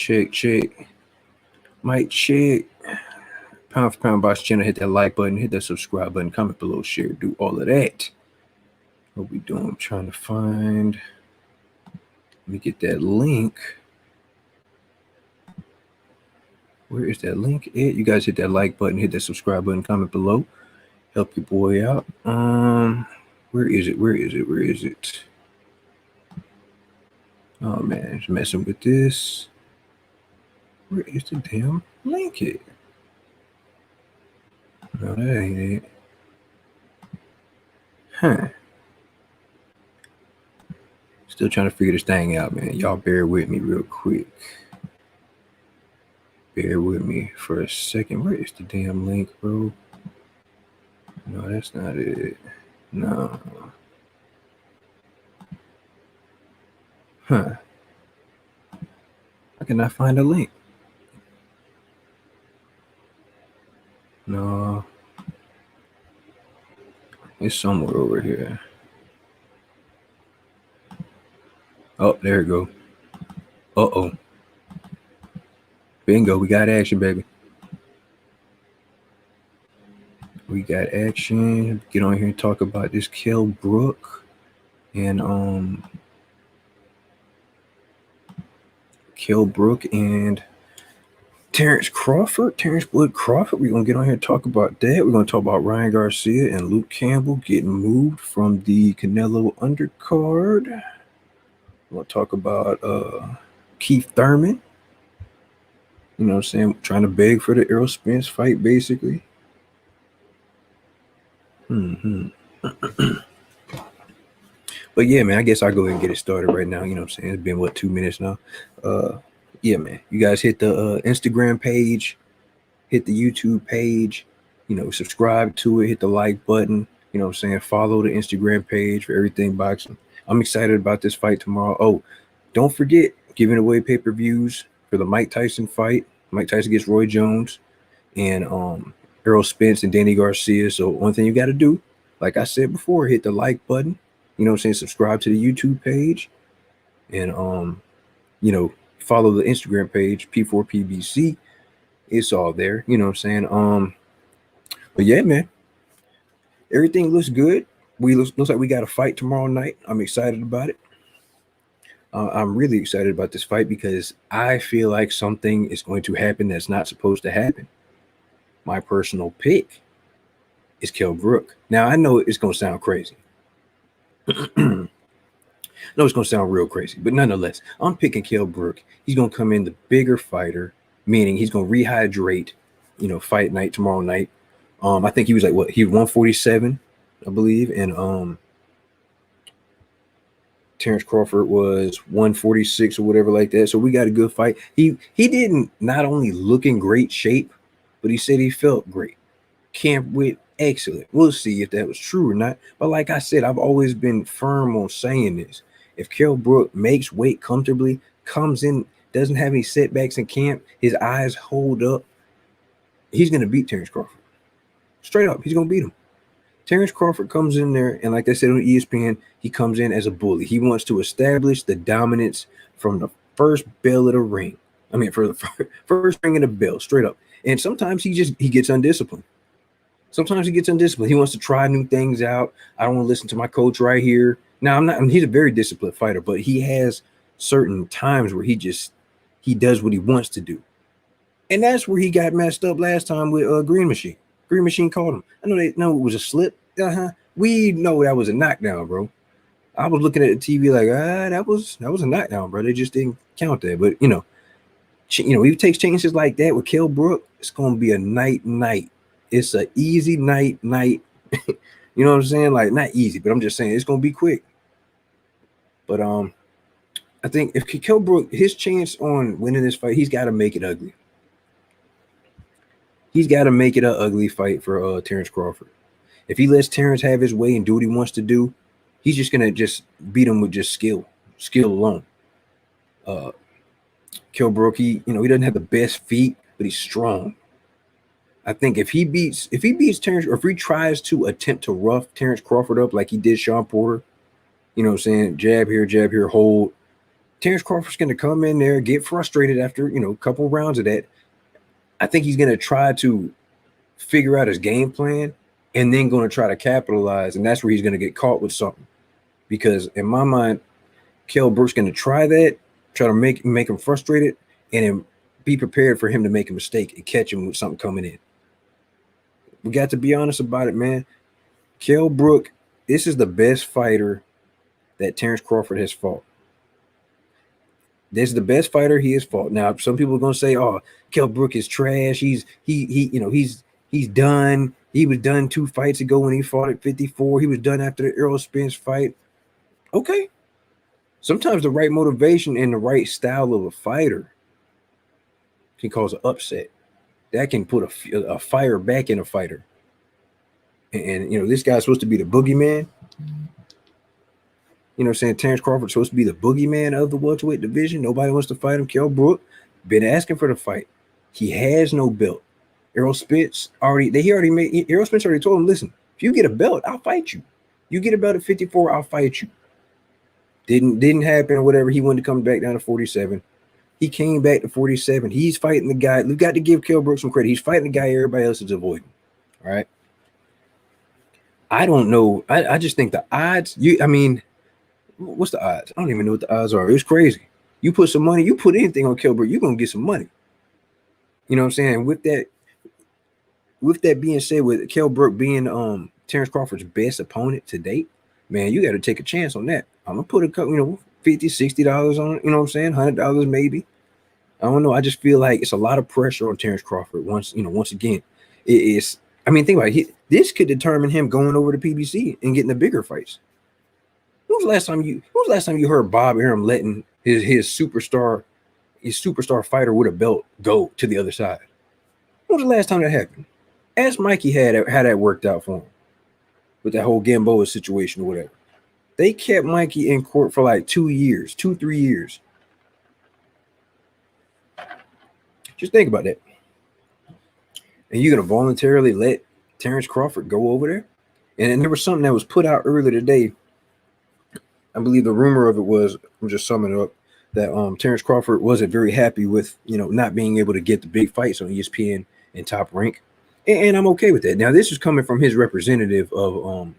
Check. Mic check. Pound for pound box channel. Hit that like button. Hit that subscribe button. Comment below. Share. Do all of that. What we doing? I'm trying to find. Let me get that link. Where is that link at? You guys hit that like button. Hit that subscribe button. Comment below. Help your boy out. Where is it? Oh man, just messing with this. Where is the damn link at? No, that ain't it. Huh. Still trying to figure this thing out, man. Y'all bear with me real quick. Bear with me for a second. Where is the damn link, bro? No, that's not it. No. Huh. I cannot find a link. No. It's somewhere over here. Oh, there we go. Uh-oh. Bingo, we got action, baby. We got action. Get on here and talk about this Kell Brook and Terence Crawford. Terence Blood Crawford. We're gonna get on here and talk about that. We're gonna talk about Ryan Garcia and Luke Campbell getting moved from the Canelo undercard. We'll talk about Keith Thurman. You know what I'm saying? Trying to beg for the Errol Spence fight, basically. But yeah, man, I guess I'll go ahead and get it started right now. You know what I'm saying? It's been, 2 minutes now? Yeah, man. You guys hit the Instagram page, hit the YouTube page, subscribe to it, hit the like button. You know what I'm saying? Follow the Instagram page for everything boxing. I'm excited about this fight tomorrow. Oh, don't forget, giving away pay-per-views for the Mike Tyson fight. Mike Tyson gets Roy Jones and Errol Spence and Danny Garcia. So one thing you got to do, like I said before, hit the like button. You know what I'm saying? Subscribe to the YouTube page and, follow the Instagram page, P4PBC. It's all there. You know what I'm saying? But yeah, man, everything looks good. Looks like we got a fight tomorrow night. I'm excited about it. I'm really excited about this fight because I feel like something is going to happen that's not supposed to happen. My personal pick is Kell Brook. Now, I know it's going to sound crazy. No, it's going to sound real crazy, but nonetheless, I'm picking Kell Brook. He's going to come in the bigger fighter, meaning he's going to rehydrate, fight night tomorrow night. I think he was like, he was 147, I believe, and Terence Crawford was 146 or whatever like that. So we got a good fight. He didn't not only look in great shape, but he said he felt great. Camp went excellent. We'll see if that was true or not. But like I said, I've always been firm on saying this. If Kell Brook makes weight comfortably, comes in, doesn't have any setbacks in camp, his eyes hold up, he's going to beat Terence Crawford. Straight up, he's going to beat him. Terence Crawford comes in there, and like I said on ESPN, he comes in as a bully. He wants to establish the dominance from the first bell of the ring. I mean, for the first ring of the bell, straight up. And sometimes he gets undisciplined. Sometimes he gets undisciplined. He wants to try new things out. I don't want to listen to my coach right here. Now, he's a very disciplined fighter, but he has certain times where he does what he wants to do. And that's where he got messed up last time with Green Machine. Green Machine called him. I know they know it was a slip. We know that was a knockdown, bro. I was looking at the TV like, that was a knockdown, bro. They just didn't count that. But he takes chances like that with Kell Brook. It's gonna be a night. It's an easy night. You know what I'm saying? Like, not easy, but I'm just saying it's gonna be quick. But I think if Kell Brook, his chance on winning this fight, he's got to make it ugly. He's got to make it an ugly fight for Terence Crawford. If he lets Terence have his way and do what he wants to do, he's just gonna just beat him with just skill alone. Kell Brook, he doesn't have the best feet, but he's strong. I think if he beats Terence, or if he tries to attempt to rough Terence Crawford up like he did Sean Porter, you know what I'm saying, jab here, hold, Terence Crawford's going to come in there, get frustrated after, a couple rounds of that. I think he's going to try to figure out his game plan and then going to try to capitalize. And that's where he's going to get caught with something. Because in my mind, Kell Brook's going to try to make him frustrated, and then be prepared for him to make a mistake and catch him with something coming in. We got to be honest about it, man. Kell Brook, this is the best fighter that Terence Crawford has fought. This is the best fighter he has fought. Now, some people are going to say, "Oh, Kell Brook is trash. He's done. He was done 2 fights ago when he fought at 54. He was done after the Errol Spence fight." Okay. Sometimes the right motivation and the right style of a fighter can cause an upset. That can put a fire back in a fighter. And this guy's supposed to be the boogeyman. You know what I'm saying? Terence Crawford's supposed to be the boogeyman of the welterweight division. Nobody wants to fight him. Kell Brook been asking for the fight. He has no belt. Errol Spence Errol Spence already told him, listen, if you get a belt, I'll fight you. You get a belt at 54, I'll fight you. Didn't happen or whatever. He wanted to come back down to 47. He came back to 47. He's fighting the guy. We've got to give Kell Brook some credit. He's fighting the guy everybody else is avoiding. All right. I don't know. I just think the odds, what's the odds? I don't even know what the odds are. It's crazy. You put some money, you put anything on Kell Brook, you're going to get some money. You know what I'm saying? With that being said, with Kell Brook being Terence Crawford's best opponent to date, man, you got to take a chance on that. I'm going to put a couple, $50, $60 on it, you know what I'm saying? $100 maybe. I don't know. I just feel like it's a lot of pressure on Terence Crawford. Once again, it is. Think about it. This could determine him going over to PBC and getting the bigger fights. When was the last time you heard Bob Arum letting his superstar fighter with a belt go to the other side? When was the last time that happened? Ask Mikey how that worked out for him with that whole Gamboa situation or whatever. They kept Mikey in court for like 3 years. Just think about that. And you're going to voluntarily let Terence Crawford go over there? And there was something that was put out earlier today. I believe the rumor of it was, I'm just summing it up, that Terence Crawford wasn't very happy with, not being able to get the big fights on ESPN and Top Rank. And I'm okay with that. Now, this is coming from his representative of, on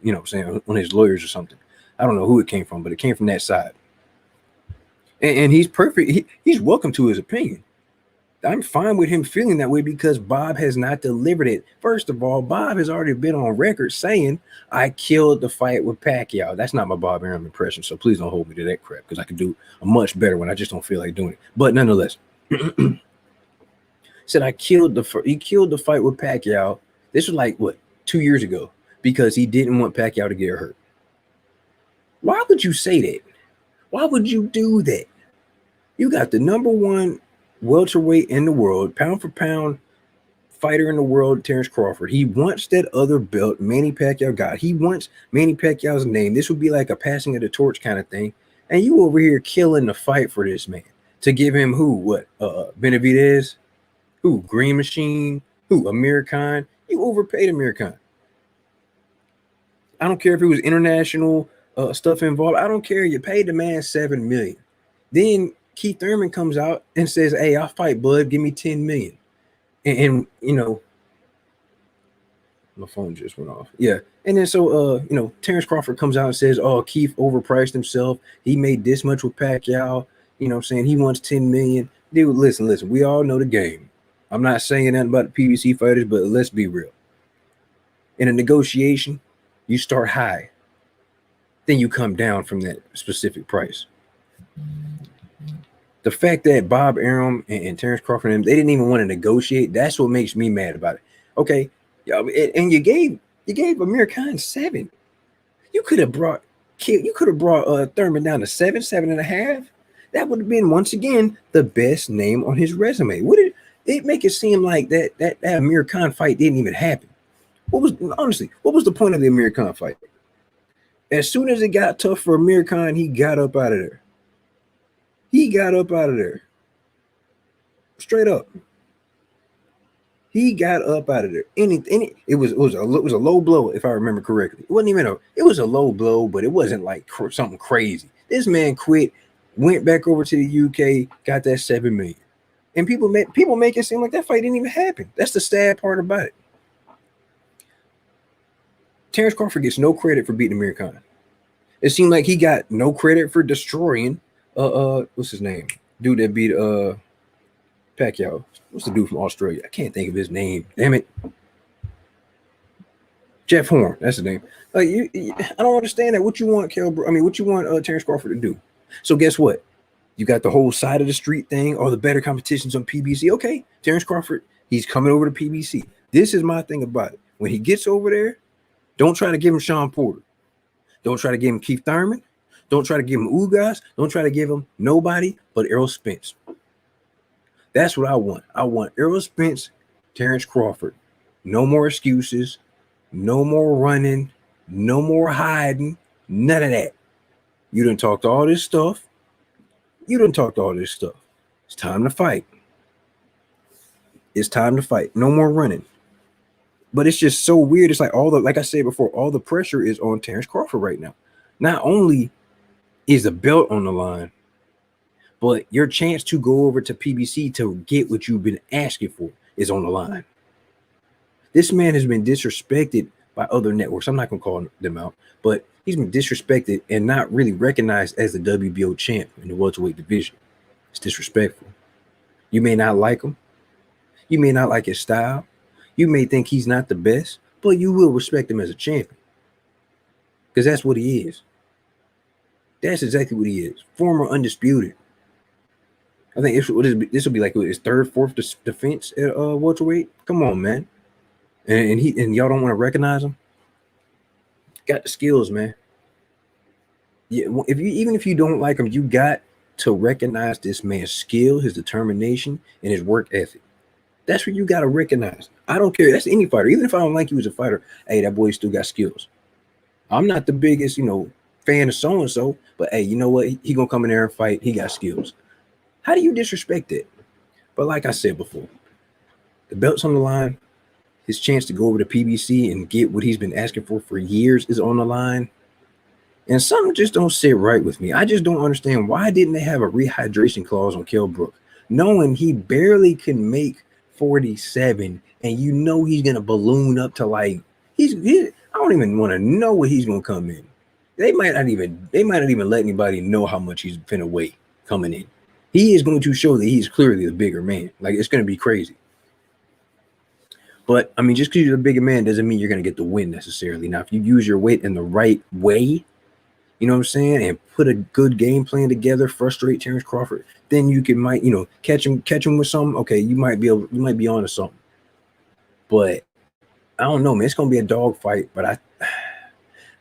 his lawyers or something. I don't know who it came from, but it came from that side. And he's perfect. He's welcome to his opinion. I'm fine with him feeling that way because Bob has not delivered it. First of all, Bob has already been on record saying, I killed the fight with Pacquiao. That's not my Bob Arum impression, so please don't hold me to that crap because I can do a much better one. I just don't feel like doing it. But nonetheless, said he killed the fight with Pacquiao. This was like, 2 years ago because he didn't want Pacquiao to get hurt. Why would you say that? Why would you do that? You got the number one welterweight in the world, pound for pound fighter in the world, Terence Crawford. He wants that other belt Manny Pacquiao got. He wants Manny Pacquiao's name. This would be like a passing of the torch kind of thing. And you over here killing the fight for this man to give him who? Benavidez? Who? Green Machine? Who? Amir Khan? You overpaid Amir Khan. I don't care if it was international stuff involved. I don't care. You paid the man $7 million. Then Keith Thurman comes out and says, hey, I'll fight, bud. Give me $10 million. And my phone just went off. Yeah. And then Terence Crawford comes out and says, oh, Keith overpriced himself. He made this much with Pacquiao. You know what I'm saying? He wants $10 million. Dude, listen. We all know the game. I'm not saying nothing about the PBC fighters, but let's be real. In a negotiation, you start high. Then you come down from that specific price. The fact that Bob Arum and Terence Crawford, they didn't even want to negotiate, that's what makes me mad about it. Okay, and you gave Amir Khan 7. You could have brought Thurman down to 7.5. That would have been once again the best name on his resume. Would it make it seem like that Amir Khan fight didn't even happen? What was the point of the Amir Khan fight? As soon as it got tough for Amir Khan, he got up out of there. Straight up. He got up out of there. It was a low blow, if I remember correctly. It was a low blow, but it wasn't like something crazy. This man quit went back over to the UK, got that 7 million. And people make it seem like that fight didn't even happen. That's the sad part about it. Terence Crawford gets no credit for beating Amir Khan. It seemed like he got no credit for destroying what's his name? Dude that beat Pacquiao. What's the dude from Australia? I can't think of his name. Damn it. Jeff Horn, that's his name. Like I don't understand that. What you want, Kell Brook? I mean, what you want Terence Crawford to do? So guess what? You got the whole side of the street thing, all the better competitions on PBC. Okay, Terence Crawford, he's coming over to PBC. This is my thing about it. When he gets over there, don't try to give him Sean Porter. Don't try to give him Keith Thurman. Don't try to give him Ugas. Don't try to give him nobody but Errol Spence. That's what I want. I want Errol Spence, Terence Crawford. No more excuses. No more running. No more hiding. None of that. You done talked all this stuff. It's time to fight. It's time to fight. No more running. But it's just so weird. It's like like I said before, all the pressure is on Terence Crawford right now. Not only is the belt on the line, but your chance to go over to PBC to get what you've been asking for is on the line. This man has been disrespected by other networks. I'm not going to call them out, but he's been disrespected and not really recognized as the WBO champ in the welterweight division. It's disrespectful. You may not like him. You may not like his style. You may think he's not the best, but you will respect him as a champion because that's what he is. That's exactly what he is. Former undisputed. I think this will be like his third, fourth defense at welterweight. Come on, man. And y'all don't want to recognize him. Got the skills, man. Yeah, even if you don't like him, you got to recognize this man's skill, his determination, and his work ethic. That's what you got to recognize. I don't care. That's any fighter. Even if I don't like you as a fighter, hey, that boy still got skills. I'm not the biggest, fan of so-and-so, but hey, you know what? He gonna come in there and fight. He got skills. How do you disrespect it? But like I said before, the belt's on the line. His chance to go over to PBC and get what he's been asking for years is on the line. And something just don't sit right with me. I just don't understand why didn't they have a rehydration clause on Kell Brook, knowing he barely can make 47, and he's gonna balloon up to like I don't even want to know what he's gonna come in. They might not even let anybody know how much he's finna weigh coming in. He is going to show that he's clearly the bigger man. Like, it's going to be crazy. But I mean, just because you're the bigger man doesn't mean you're going to get the win necessarily. Now, if you use your weight in the right way, you know what I'm saying, and put a good game plan together, frustrate Terence Crawford, then you might catch him with something. Okay, you might be on to something. But I don't know, man. It's going to be a dog fight. But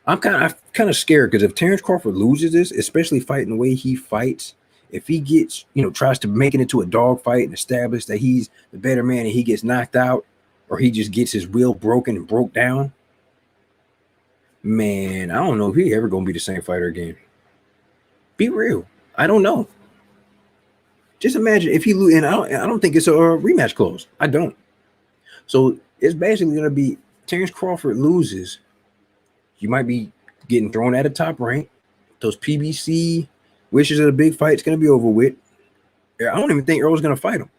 I'm kind of scared because if Terence Crawford loses this, especially fighting the way he fights, if he gets, tries to make it into a dog fight and establish that he's the better man and he gets knocked out, or he just gets his will broken and broke down, man, I don't know if he ever going to be the same fighter again. Be real. I don't know. Just imagine if he loses, and I don't think it's a rematch clause. I don't. So it's basically going to be Terence Crawford loses. You might be getting thrown at a top rank. Those PBC wishes of the big fight's going to be over with. I don't even think Earl's going to fight him.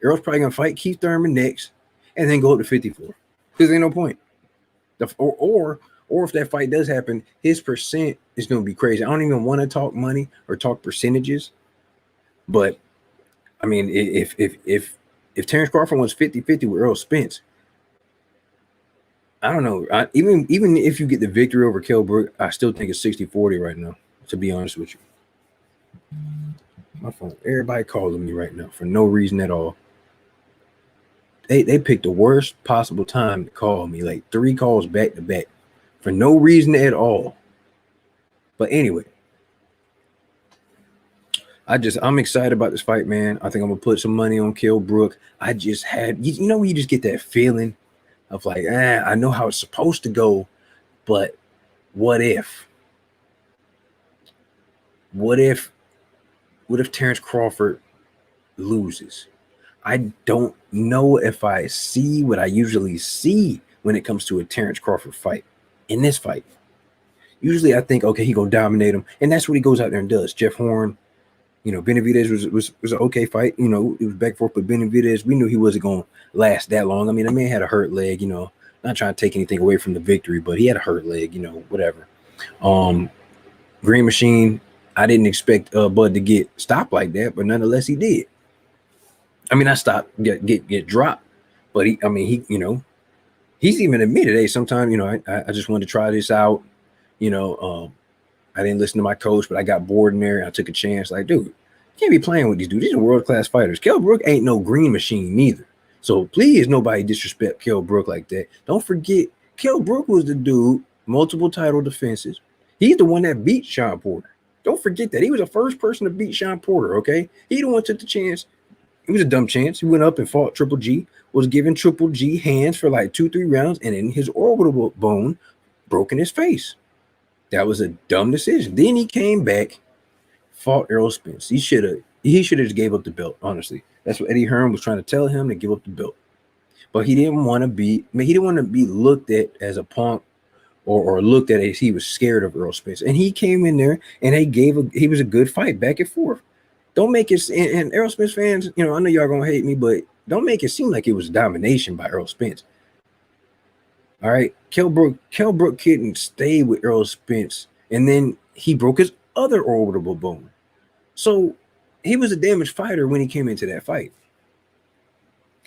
Earl's probably going to fight Keith Thurman next and then go up to 54 because there's no point. Or if that fight does happen, his percent is going to be crazy. I don't even want to talk money or talk percentages. But, I mean, if Terence Crawford wants 50-50 with Errol Spence, I don't know. Even if you get the victory over Kell Brook, I still think it's 60-40 right now, to be honest with you. My phone. Everybody calling me right now for no reason at all. They picked the worst possible time to call me, like 3 calls back to back for no reason at all. But anyway, I'm excited about this fight, man. I think I'm gonna put some money on Kell Brook. I just had, you just get that feeling of like, I know how it's supposed to go, but what if? What if Terence Crawford loses? I don't know if I see what I usually see when it comes to a Terence Crawford fight. In this fight, usually I think, okay, he gonna dominate him, and that's what he goes out there and does. Jeff Horn, Benavidez was an okay fight. It was back and forth, but Benavidez, we knew he wasn't going to last that long. I mean, the man had a hurt leg. Not trying to take anything away from the victory, but he had a hurt leg. Whatever. Green Machine, I didn't expect Bud to get stopped like that, but nonetheless, he did. I mean, I stopped, get dropped, but he's even admitted, hey, sometimes, I just wanted to try this out. I didn't listen to my coach, but I got bored in there and I took a chance. Like, dude, you can't be playing with these dudes. These are world-class fighters. Kell Brook ain't no Green Machine neither. So please, nobody disrespect Kell Brook like that. Don't forget, Kell Brook was the dude, multiple title defenses. He's the one that beat Sean Porter. Don't forget that. He was the first person to beat Sean Porter, okay? He the one took the chance. It was a dumb chance. He went up and fought Triple G, was giving Triple G hands for like 2-3 rounds, and then his orbital bone broke in his face. That was a dumb decision. Then he came back, fought Errol Spence. He should have just gave up the belt, honestly. That's what Eddie Hearn was trying to tell him, to give up the belt. But he didn't want to be looked at as a punk or looked at as he was scared of Errol Spence. And he came in there and he was a good fight back and forth. Don't make it, and Errol Spence fans, I know y'all gonna hate me, but don't make it seem like it was domination by Errol Spence. All right, Kell Brook couldn't stay with Errol Spence, and then he broke his other orbital bone. So he was a damaged fighter when he came into that fight.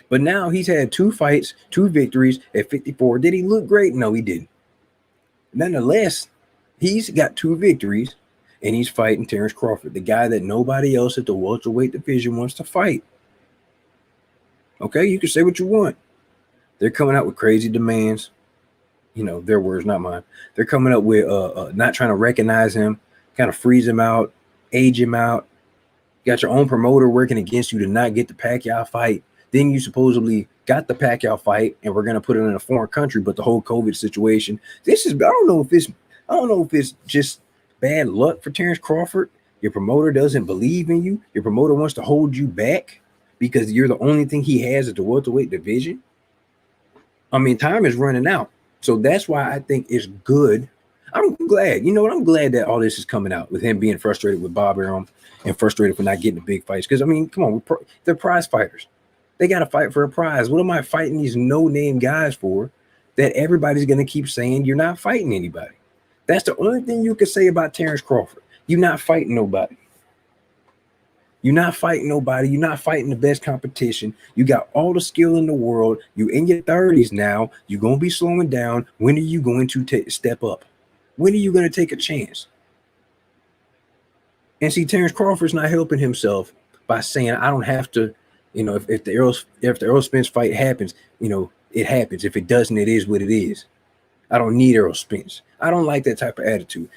But now he's had 2 fights, 2 victories at 54. Did he look great? No, he didn't. Nonetheless, he's got 2 victories, and he's fighting Terence Crawford, the guy that nobody else at the welterweight division wants to fight. Okay, you can say what you want. They're coming out with crazy demands. Their words, not mine. They're coming up with not trying to recognize him, kind of freeze him out, age him out. You got your own promoter working against you to not get the Pacquiao fight. Then you supposedly got the Pacquiao fight, and we're gonna put it in a foreign country. But the whole COVID situation, I don't know if it's just bad luck for Terence Crawford. Your promoter doesn't believe in you. Your promoter wants to hold you back because you're the only thing he has at the welterweight division. I mean, time is running out. So that's why I think it's good. I'm glad. I'm glad that all this is coming out with him being frustrated with Bob Arum and frustrated for not getting the big fights. Because, I mean, come on, they're prize fighters. They got to fight for a prize. What am I fighting these no-name guys for that everybody's going to keep saying you're not fighting anybody? That's the only thing you can say about Terence Crawford. You're not fighting nobody. You're not fighting nobody. You're not fighting the best competition. You got all the skill in the world. You're in your 30s now. You're going to be slowing down. When are you going to step up? When are you going to take a chance? And see, Terence Crawford's not helping himself by saying, I don't have to, if the Errol Spence fight happens, it happens. If it doesn't, it is what it is. I don't need Errol Spence. I don't like that type of attitude.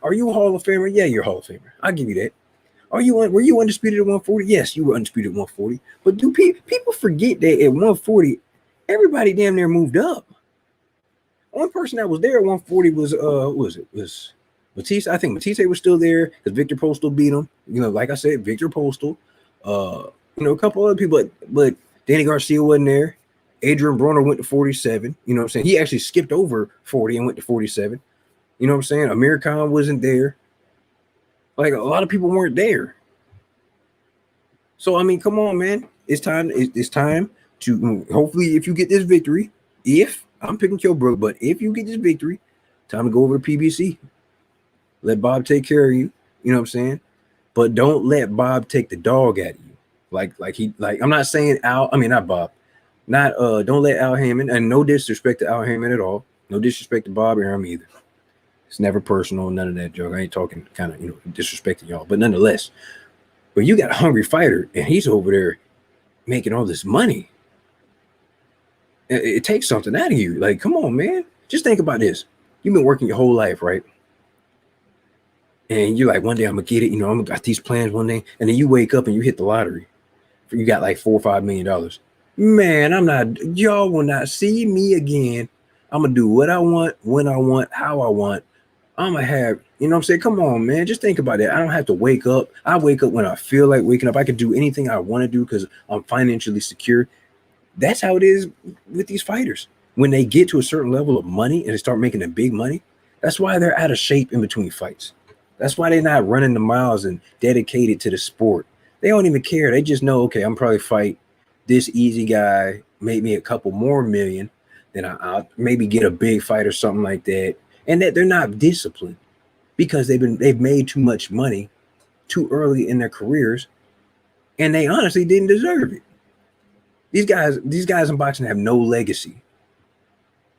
Are you a Hall of Famer? Yeah, you're a Hall of Famer. I'll give you that. Were you undisputed at 140? Yes, you were undisputed at 140. But do people forget that at 140, everybody damn near moved up? One person that was there at 140 was Matisse. I think Matisse was still there because Victor Postal beat him. Like I said, Victor Postal. A couple other people, but Danny Garcia wasn't there. Adrian Broner went to 47. You know what I'm saying? He actually skipped over 40 and went to 47. You know what I'm saying? Amir Khan wasn't there. Like, a lot of people weren't there. So, I mean, come on, man. It's time to, hopefully, if you get this victory, I'm picking Kell Brook, but if you get this victory, time to go over to PBC. Let Bob take care of you. You know what I'm saying? But don't let Bob take the dog at you. I'm not saying not Bob. Don't let Al Hammond, and no disrespect to Al Hammond at all. No disrespect to Bob Arum either. It's never personal, none of that joke. I ain't talking kind of, disrespecting y'all. But nonetheless, but you got a hungry fighter, and he's over there making all this money. It takes something out of you. Like, come on, man. Just think about this. You've been working your whole life, right? And you're like, one day I'm going to get it. I'm going to got these plans one day. And then you wake up and you hit the lottery. You got like $4 or $5 million. Man, y'all will not see me again. I'm going to do what I want, when I want, how I want. I'm going to have, what I'm saying? Come on, man. Just think about that. I don't have to wake up. I wake up when I feel like waking up. I can do anything I want to do because I'm financially secure. That's how it is with these fighters. When they get to a certain level of money and they start making the big money, that's why they're out of shape in between fights. That's why they're not running the miles and dedicated to the sport. They don't even care. They just know, okay, I'm probably fight this easy guy, make me a couple more million, then I'll maybe get a big fight or something like that. And that they're not disciplined because they've made too much money too early in their careers, and they honestly didn't deserve it. These guys in boxing have no legacy.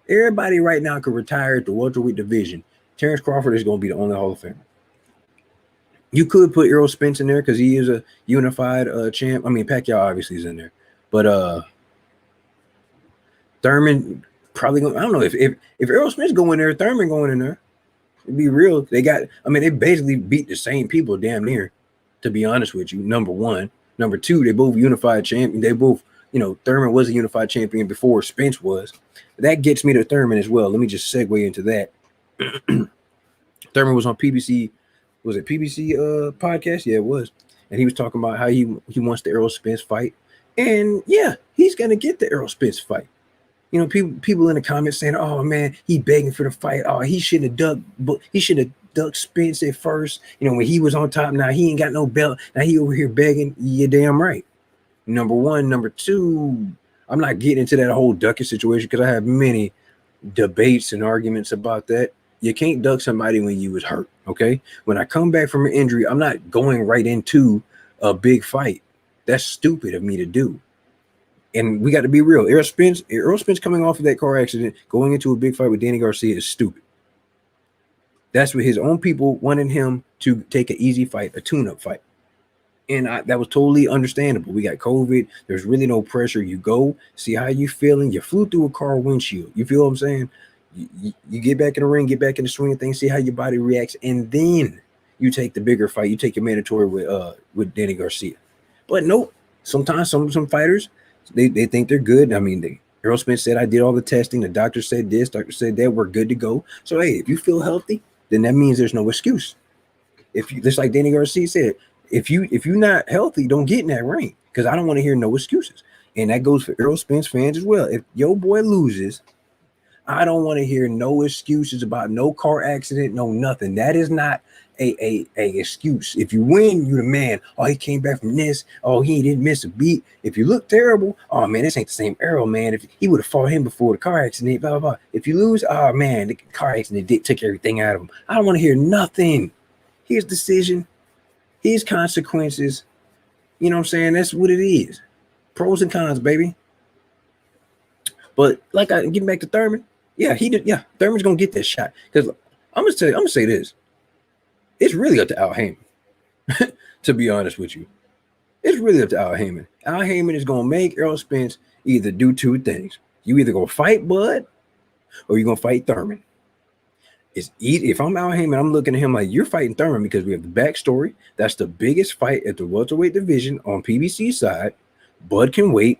Everybody right now could retire at the welterweight division. Terence Crawford is going to be the only Hall of Famer. You could put Errol Spence in there because he is a unified champ. I mean, Pacquiao obviously is in there, but Thurman probably going. I don't know if Errol Spence go in there, Thurman going in there. To be real, they got. I mean, they basically beat the same people damn near. To be honest with you, number one, number two, they both unified champion. They both, Thurman was a unified champion before Spence was. That gets me to Thurman as well. Let me just segue into that. Thurman was on PBC. Was it PBC podcast? Yeah, it was. And he was talking about how he wants the Errol Spence fight. And yeah, he's gonna get the Errol Spence fight. People in the comments saying, "Oh man, he begging for the fight. Oh, he should have ducked Spence at first. When he was on top. Now he ain't got no belt. Now he over here begging." You're damn right. Number one. Number two, I'm not getting into that whole ducking situation because I have many debates and arguments about that. You can't duck somebody when you was hurt. Okay. When I come back from an injury, I'm not going right into a big fight. That's stupid of me to do. And we got to be real. Errol Spence coming off of that car accident, going into a big fight with Danny Garcia is stupid. That's what his own people wanted him to take an easy fight, a tune-up fight. And that was totally understandable. We got COVID. There's really no pressure. You go, see how you feeling. You flew through a car windshield. You feel what I'm saying? You get back in the ring, get back in the swing of things, see how your body reacts, and then you take the bigger fight. You take your mandatory with Danny Garcia. But nope. Sometimes some fighters, they think they're good. I mean, Errol Spence said, "I did all the testing. The doctor said this, doctor said that. We're good to go." So hey, if you feel healthy, then that means there's no excuse. If you, just like Danny Garcia said, if you're not healthy, don't get in that ring because I don't want to hear no excuses. And that goes for Errol Spence fans as well. If your boy loses, I don't want to hear no excuses about no car accident, no nothing. That is not a excuse. If you win, you the man. Oh, he came back from this. Oh, he didn't miss a beat. If you look terrible, oh man, this ain't the same Errol, man. If he would have fought him before the car accident, blah, blah, blah. If you lose, oh man, the car accident took everything out of him. I don't want to hear nothing. His decision, his consequences. You know what I'm saying? That's what it is. Pros and cons, baby. But like getting back to Thurman, yeah, he did. Yeah, Thurman's gonna get that shot. Because I'm gonna say this. It's really up to Al Heyman. To be honest with you. It's really up to Al Heyman. Al Heyman is gonna make Errol Spence either do two things. You either gonna fight Bud or you're gonna fight Thurman. It's easy. If I'm Al Heyman, I'm looking at him like, you're fighting Thurman because we have the backstory. That's the biggest fight at the welterweight division on PBC side. Bud can wait.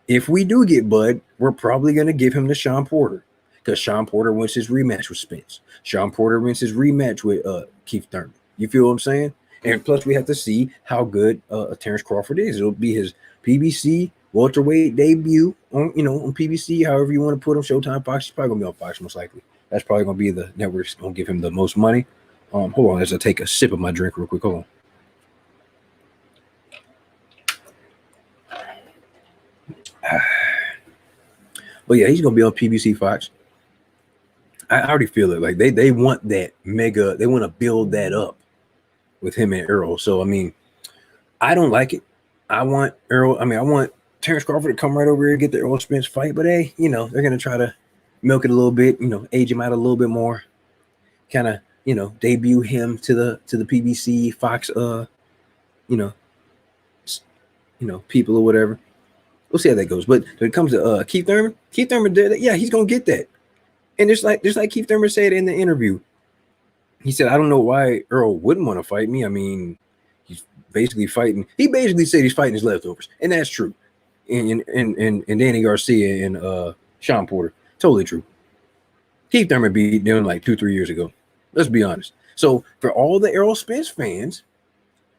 If we do get Bud, we're probably going to give him to Sean Porter because Sean Porter wins his rematch with Spence. Sean Porter wins his rematch with Keith Thurman. You feel what I'm saying? And plus, we have to see how good Terence Crawford is. It'll be his PBC welterweight debut on PBC, however you want to put him. Showtime, Fox. He's probably going to be on Fox most likely. That's probably going to be the network that's going to give him the most money. Hold on, as I take a sip of my drink real quick. Hold on. But yeah, he's gonna be on PBC Fox. I already feel it. Like they want that mega. They want to build that up with him and Errol. So I mean, I don't like it. I want Errol. I mean, I want Terence Crawford to come right over here and get the Errol Spence fight. But hey, they're gonna try to milk it a little bit. Age him out a little bit more. Kind of debut him to the PBC Fox. People or whatever. We'll see how that goes. But when it comes to Keith Thurman, yeah, he's gonna get that. And just like Keith Thurman said in the interview, he said, "I don't know why Earl wouldn't want to fight me. I mean, he's basically fighting. He basically said he's fighting his leftovers, and that's true. And Danny Garcia and Sean Porter, totally true. Keith Thurman beat them like 2-3 years ago. Let's be honest. So for all the Errol Spence fans,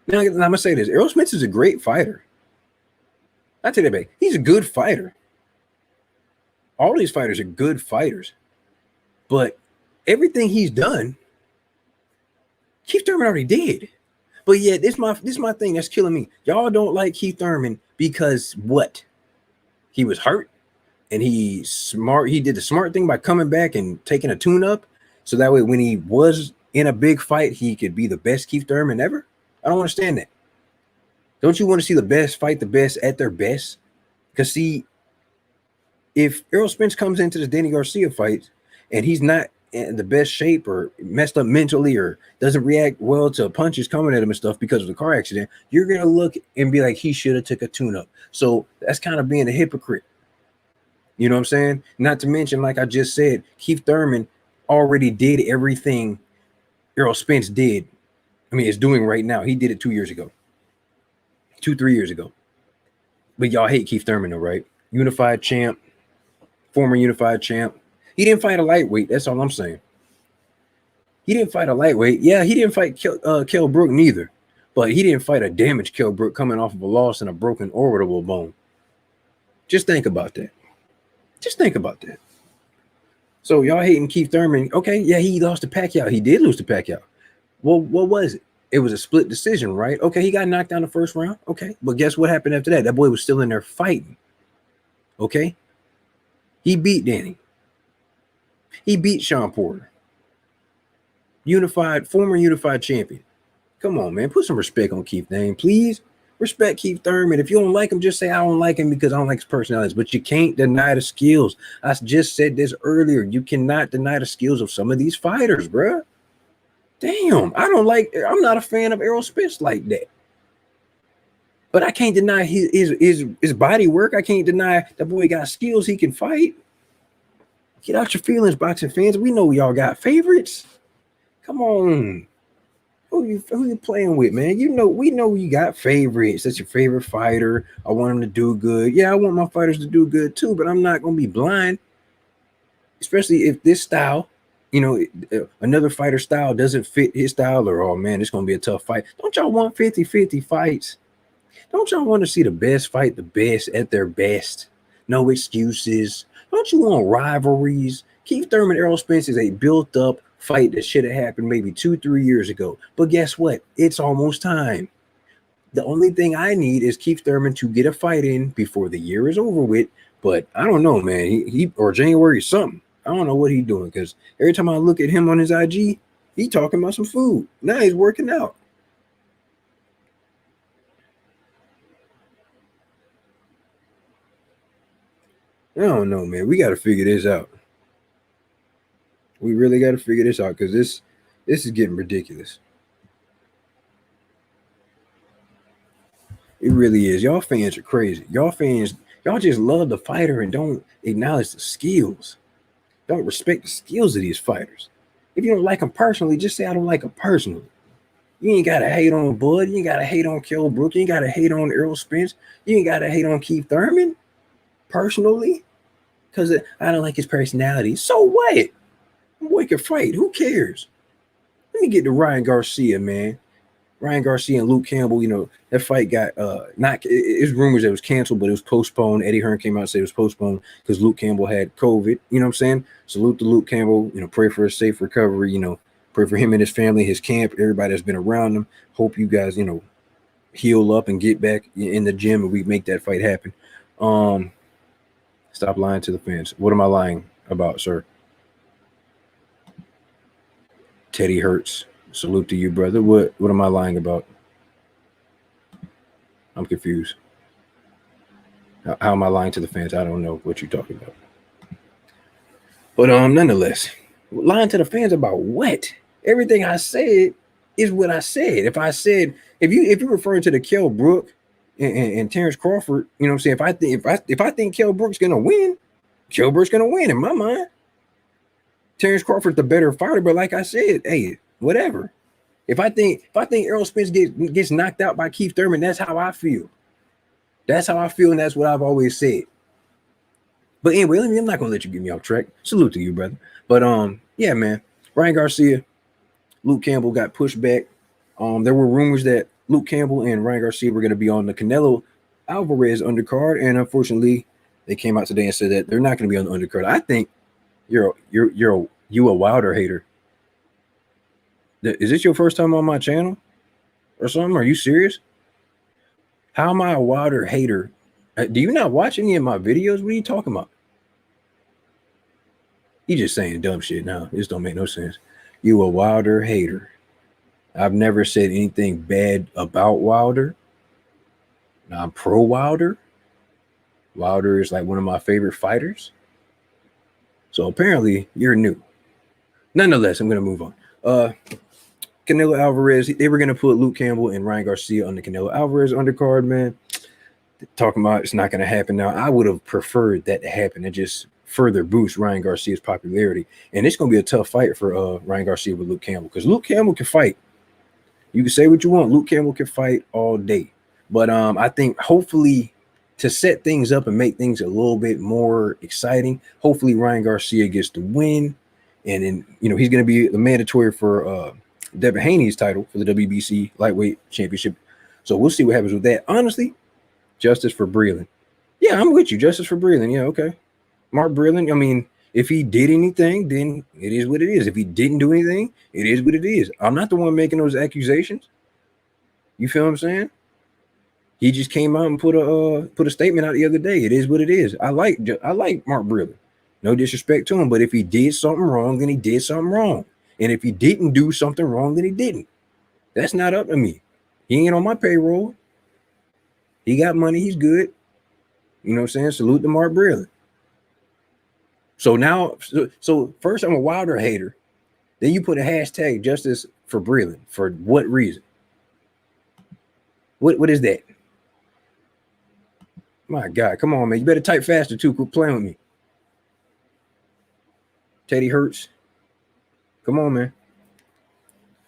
now I'm gonna say this: Errol Spence is a great fighter. I tell you that, babe. He's a good fighter. All these fighters are good fighters. But everything he's done Keith Thurman already did. But yeah, this my thing that's killing me. Y'all don't like Keith Thurman because what? He was hurt and he did the smart thing by coming back and taking a tune-up. So that way when he was in a big fight, he could be the best Keith Thurman ever. I don't understand that. Don't you want to see the best fight the best at their best? Because see, if Errol Spence comes into this Danny Garcia fight and he's not in the best shape or messed up mentally or doesn't react well to punches coming at him and stuff because of the car accident, you're gonna look and be like, he should have took a tune-up. So that's kind of being a hypocrite. You know what I'm saying? Not to mention, like I just said, Keith Thurman already did everything Errol Spence did. I mean, it's doing right now. He did it 2 years ago. 3 years ago. But y'all hate Keith Thurman though, right? Unified champ, former unified champ. He didn't fight a lightweight. That's all I'm saying. He didn't fight a lightweight. Yeah, he didn't fight Kell Brook neither. But he didn't fight a damaged Kell Brook coming off of a loss and a broken orbital bone. Just think about that. Just think about that. So y'all hating Keith Thurman. Okay, yeah, he lost to Pacquiao. He did lose to Pacquiao. Well, what was it? It was a split decision, right? Okay, he got knocked down the first round. Okay, but guess what happened after that? That boy was still in there fighting. Okay? He beat Danny. He beat Sean Porter. Former unified champion. Come on, man. Put some respect on Keith's name, please. Respect Keith Thurman. If you don't like him, just say I don't like him because I don't like his personality. But you can't deny the skills. I just said this earlier. You cannot deny the skills of some of these fighters, bro. Damn, I'm not a fan of Errol Spence like that. But I can't deny his body work. I can't deny the boy got skills he can fight. Get out your feelings, boxing fans. We know y'all got favorites. Come on. Who you playing with, man? We know you got favorites. That's your favorite fighter. I want him to do good. Yeah, I want my fighters to do good too, but I'm not gonna be blind. Especially if this style, another fighter style doesn't fit his style, or oh man, it's gonna be a tough fight. Don't y'all want 50-50 fights? Don't y'all want to see the best fight the best at their best? No excuses. Don't you want rivalries? Keith Thurman, Errol Spence is a built-up fight that should have happened maybe 2-3 years ago. But guess what? It's almost time. The only thing I need is Keith Thurman to get a fight in before the year is over with. But I don't know, man. He or January something. I don't know what he's doing because every time I look at him on his IG, he talking about some food. Now he's working out. I don't know, man. We got to figure this out. We really got to figure this out because this is getting ridiculous. It really is. Y'all fans are crazy. Y'all just love the fighter and don't acknowledge the skills. Don't respect the skills of these fighters. If you don't like them personally, just say I don't like them personally. You ain't got to hate on Bud. You ain't got to hate on Kell Brook. You ain't got to hate on Errol Spence. You ain't got to hate on Keith Thurman personally because I don't like his personality. So what? Boy can fight. Who cares? Let me get to Ryan Garcia, man. Ryan Garcia and Luke Campbell, that fight got it's rumors that it was canceled, but it was postponed. Eddie Hearn came out and said it was postponed because Luke Campbell had COVID. You know what I'm saying? Salute to Luke Campbell, pray for a safe recovery, pray for him and his family, his camp, everybody that's been around him. Hope you guys, heal up and get back in the gym and we make that fight happen. Stop lying to the fans. What am I lying about, sir? Teddy Hurts. Salute to you, brother. What am I lying about? I'm confused. How am I lying to the fans? I don't know what you're talking about. But nonetheless, lying to the fans about what? Everything I said is what I said. If you're referring to the Kell Brook and Terence Crawford, you know what I'm saying? If I think Kell Brook's gonna win, Kell Brook's gonna win in my mind. Terence Crawford's the better fighter, but like I said, hey, whatever. If I think Errol Spence gets knocked out by Keith Thurman, that's how I feel. That's how I feel, and that's what I've always said. But anyway, I'm not gonna let you get me off track. Salute to you, brother. But yeah, man. Ryan Garcia, Luke Campbell got pushed back. There were rumors that Luke Campbell and Ryan Garcia were gonna be on the Canelo Alvarez undercard, and unfortunately, they came out today and said that they're not gonna be on the undercard. I think you're a Wilder hater. Is this your first time on my channel or something? Are you serious? How am I a Wilder hater? Do you not watch any of my videos? What are you talking about? You just saying dumb shit now. This don't make no sense. You a Wilder hater. I've never said anything bad about Wilder. I'm pro Wilder. Wilder is like one of my favorite fighters. So apparently you're new. Nonetheless, I'm going to move on. Canelo Alvarez, they were going to put Luke Campbell and Ryan Garcia on the Canelo Alvarez undercard, man. Talking about it's not going to happen now. I would have preferred that to happen and just further boost Ryan Garcia's popularity. And it's going to be a tough fight for Ryan Garcia with Luke Campbell, because Luke Campbell can fight. You can say what you want. Luke Campbell can fight all day. But I think hopefully to set things up and make things a little bit more exciting, hopefully Ryan Garcia gets the win. And then, he's going to be the mandatory for Devin Haney's title for the WBC lightweight championship. So we'll see what happens with that. Honestly, justice for Breland. Yeah, I'm with you. Justice for Breland. Yeah, okay. Mark Breland, I mean, if he did anything, then it is what it is. If he didn't do anything, it is what it is. I'm not the one making those accusations. You feel what I'm saying? He just came out and put a statement out the other day. It is what it is. I like Mark Breland. No disrespect to him, but if he did something wrong, then he did something wrong. And if he didn't do something wrong, then he didn't. That's not up to me. He ain't on my payroll. He got money. He's good. You know what I'm saying? Salute to Mark Breland. So now, so first I'm a Wilder hater. Then you put a hashtag justice for Breland. For what reason? What is that? My God, come on, man. You better type faster too. Quit playing with me. Teddy Hurts. Come on, man.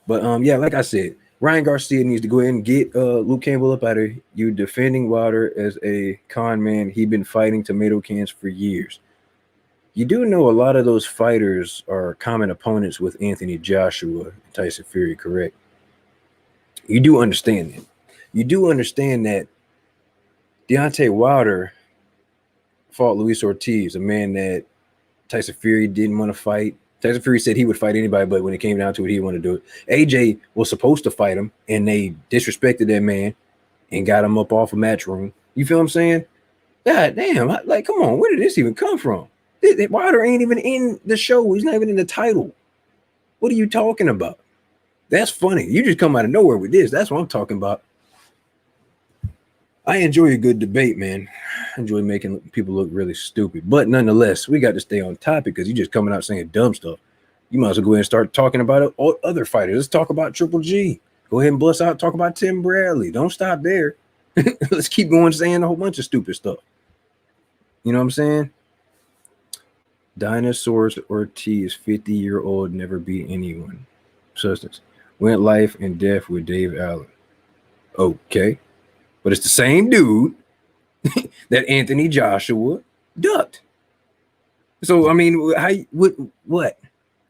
But yeah, like I said, Ryan Garcia needs to go ahead and get Luke Campbell up out of you defending Wilder as a con man. He's been fighting tomato cans for years. You do know a lot of those fighters are common opponents with Anthony Joshua and Tyson Fury, correct? You do understand that. You do understand that Deontay Wilder fought Luis Ortiz, a man that Tyson Fury didn't want to fight. Tyson Fury said he would fight anybody, but when it came down to it, he didn't want to do it. AJ was supposed to fight him, and they disrespected that man and got him up off a Matchroom. You feel what I'm saying? God damn, like, come on, where did this even come from? Wilder ain't even in the show. He's not even in the title. What are you talking about? That's funny. You just come out of nowhere with this. That's what I'm talking about. I enjoy a good debate, man. I enjoy making people look really stupid. But nonetheless, we got to stay on topic because you're just coming out saying dumb stuff. You might as well go ahead and start talking about other fighters. Let's talk about Triple G. Go ahead and bust out, talk about Tim Bradley. Don't stop there. Let's keep going saying a whole bunch of stupid stuff. You know what I'm saying? Dinosaurs Ortiz, 50-year-old, never beat anyone. Substance. Went life and death with Dave Allen. Okay. But it's the same dude that Anthony Joshua ducked. So, I mean, what?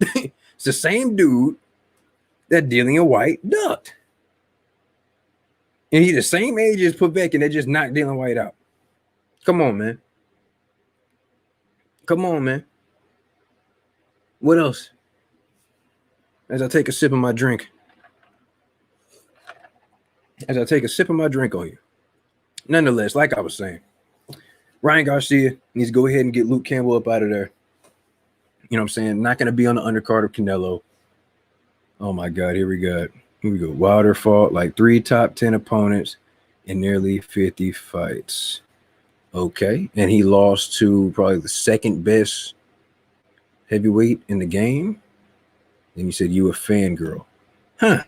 It's the same dude that Dillian White ducked. And he's the same age as Povetkin that just knocked Dillian White out. Come on, man. Come on, man. What else? As I take a sip of my drink. As I take a sip of my drink on you. Nonetheless, like I was saying, Ryan Garcia needs to go ahead and get Luke Campbell up out of there. You know what I'm saying? Not going to be on the undercard of Canelo. Oh, my God. Here we go. Wilder fought like 3 top 10 opponents in nearly 50 fights. Okay. And he lost to probably the second best heavyweight in the game. Then you said you a fangirl. Huh.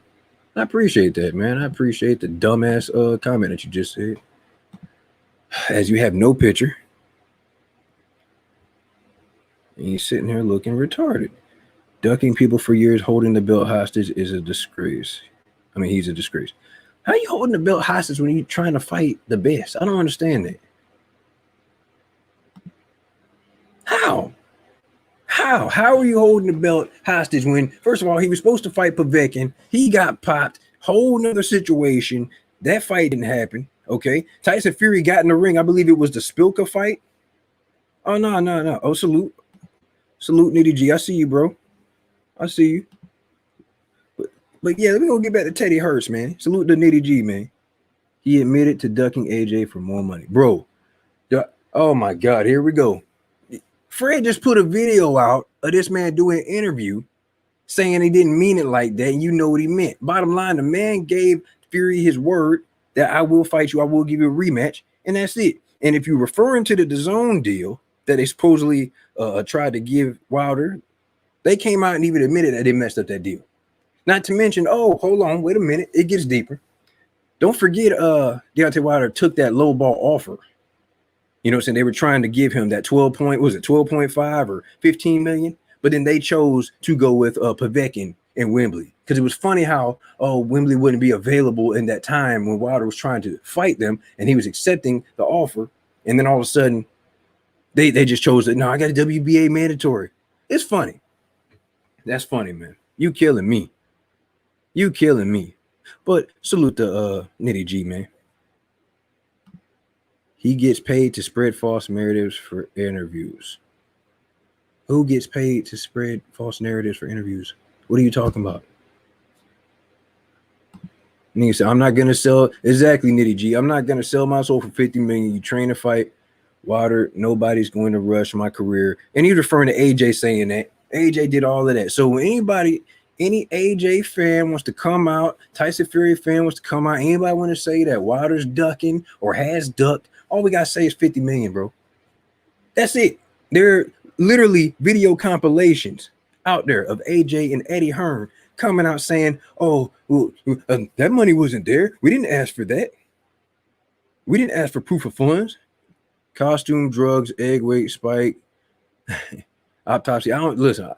I appreciate that, man. I appreciate the dumbass comment that you just said. As you have no picture. And you're sitting here looking retarded. Ducking people for years, holding the belt hostage is a disgrace. I mean, he's a disgrace. How are you holding the belt hostage when you're trying to fight the best? I don't understand that. How? How are you holding the belt hostage when, first of all, he was supposed to fight Povetkin. He got popped. Whole nother situation. That fight didn't happen. Okay. Tyson Fury got in the ring. I believe it was the Spilka fight. Oh, no. Oh, salute. Salute, Nitty G. I see you, bro. I see you. But yeah, let me go get back to Teddy Hurts, man. Salute to Nitty G, man. He admitted to ducking AJ for more money. Bro, oh my God, here we go. Fred just put a video out of this man doing an interview saying he didn't mean it like that. And you know what he meant. Bottom line, the man gave Fury his word that I will fight you. I will give you a rematch. And that's it. And if you're referring to the DAZN deal that they supposedly tried to give Wilder, they came out and even admitted that they messed up that deal. Not to mention, oh, hold on, wait a minute. It gets deeper. Don't forget, Deontay Wilder took that low ball offer. You know what I'm saying? They were trying to give him that 12.5 or 15 million, but then they chose to go with Povetkin in Wembley because it was funny how Wembley wouldn't be available in that time when Wilder was trying to fight them and he was accepting the offer, and then all of a sudden they just chose it. No, I got a WBA mandatory. It's funny. That's funny, man. You killing me. You killing me. But salute to Nitty G, man. He gets paid to spread false narratives for interviews. Who gets paid to spread false narratives for interviews? What are you talking about? Nigga said, I'm not going to sell. Exactly, Nitty G. I'm not going to sell my soul for 50 million. You train to fight Wilder. Nobody's going to rush my career. And he's referring to AJ saying that. AJ did all of that. So when any AJ fan wants to come out, Tyson Fury fan wants to come out, anybody want to say that Wilder's ducking or has ducked, all we got to say is 50 million, bro. That's it. There are literally video compilations out there of AJ and Eddie Hearn coming out saying, oh, well, that money wasn't there. We didn't ask for that. We didn't ask for proof of funds. Costume, drugs, egg weight, spike, autopsy. I don't listen.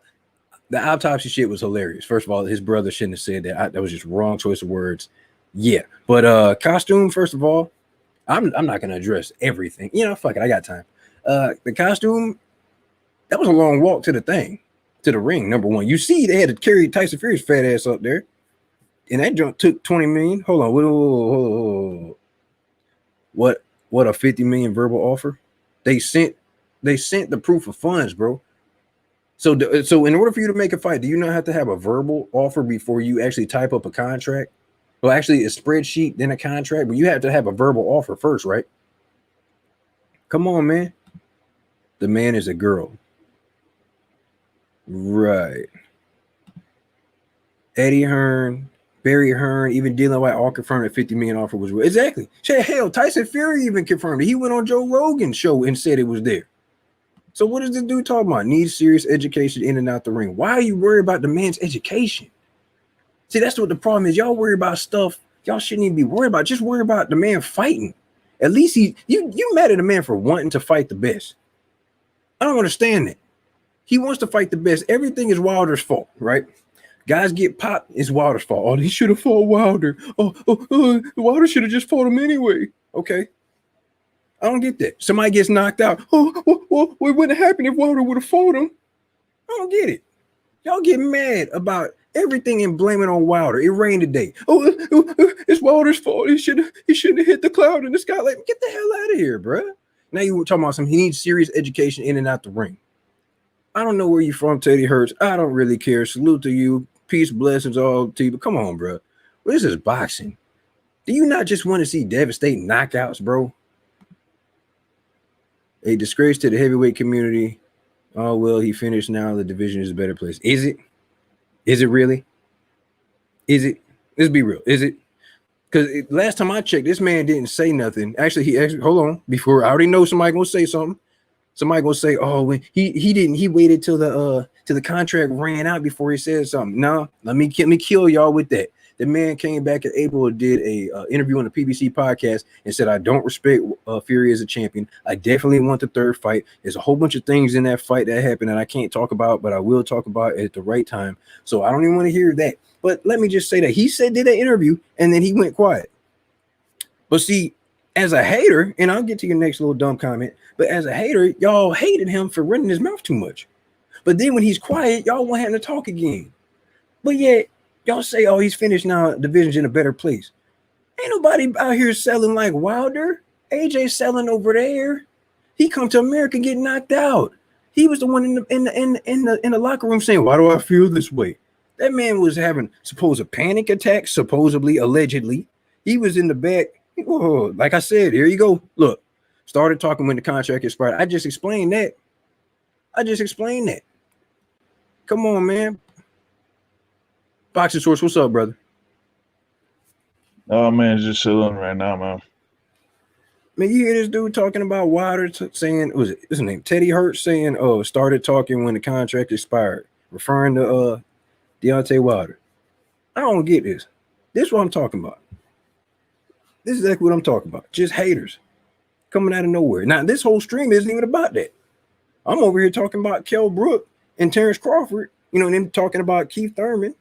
The autopsy shit was hilarious. First of all, his brother shouldn't have said that. That was just wrong choice of words. Yeah, but costume. First of all, I'm not gonna address everything. You know, fuck it. I got time. The costume. That was a long walk to the thing, to the ring. Number one, you see, they had to carry Tyson Fury's fat ass up there, and that junk took 20 million. Hold on, whoa. What a 50 million verbal offer? They sent the proof of funds, bro. So in order for you to make a fight, do you not have to have a verbal offer before you actually type up a contract? Well, actually, a spreadsheet, then a contract, but you have to have a verbal offer first, right? Come on, man. The man is a girl. Right. Eddie Hearn, Barry Hearn, even Dylan White all confirmed that 50 million offer was real. Exactly. Hell, Tyson Fury even confirmed it. He went on Joe Rogan's show and said it was there. So what is this dude talking about? Needs serious education in and out the ring. Why are you worried about the man's education? See, that's what the problem is. Y'all worry about stuff y'all shouldn't even be worried about. Just worry about the man fighting. At least you mad at a man for wanting to fight the best. I don't understand that. He wants to fight the best. Everything is Wilder's fault, right? Guys get popped, it's Wilder's fault. Oh, he should have fought Wilder. Wilder should have just fought him anyway. Okay. I don't get that. Somebody gets knocked out. What would have happened if Wilder would have fought him? I don't get it. Y'all get mad about everything and blame it on Wilder. It rained today. It's Wilder's fault. He shouldn't have hit the cloud in the sky. Like, get the hell out of here, bro. Now you were talking about something. He needs serious education in and out the ring. I don't know where you're from, Teddy Hurts. I don't really care. Salute to you. Peace, blessings, all to you. But come on, bro. Well, this is boxing. Do you not just want to see devastating knockouts, bro? A disgrace to the heavyweight community. Oh, well, he finished now. The division is a better place. Is it? Is it really? Is it? Let's be real. Is it? Because last time I checked, this man didn't say nothing. Actually, hold on. Before I already know somebody gonna say something. Somebody gonna say, oh, when he didn't. He waited till the contract ran out before he said something. No, let me kill y'all with that. The man came back in April and did a interview on the PBC podcast and said, I don't respect Fury as a champion. I definitely want the third fight. There's a whole bunch of things in that fight that happened that I can't talk about, but I will talk about at the right time. So I don't even want to hear that. But let me just say that he did that interview and then he went quiet. But see, as a hater, and I'll get to your next little dumb comment, but as a hater, y'all hated him for running his mouth too much. But then when he's quiet, y'all want him to talk again. But yet, y'all say, oh, he's finished now. Division's in a better place. Ain't nobody out here selling like Wilder. AJ selling over there. He come to America and get knocked out. He was the one in the locker room saying, why do I feel this way? That man was having supposed panic attacks, supposedly, allegedly. He was in the back. Whoa, like I said, here you go. Look, started talking when the contract expired. I just explained that. Come on, man. Boxing Source, what's up, brother? Oh man, just chilling right now, man. Man, you hear this dude talking about Wilder saying, was it his name? Teddy Hurt saying, oh, started talking when the contract expired, referring to Deontay Wilder. I don't get this. This is what I'm talking about. This is exactly what I'm talking about. Just haters coming out of nowhere. Now, this whole stream isn't even about that. I'm over here talking about Kell Brook and Terence Crawford, you know, and them talking about Keith Thurman.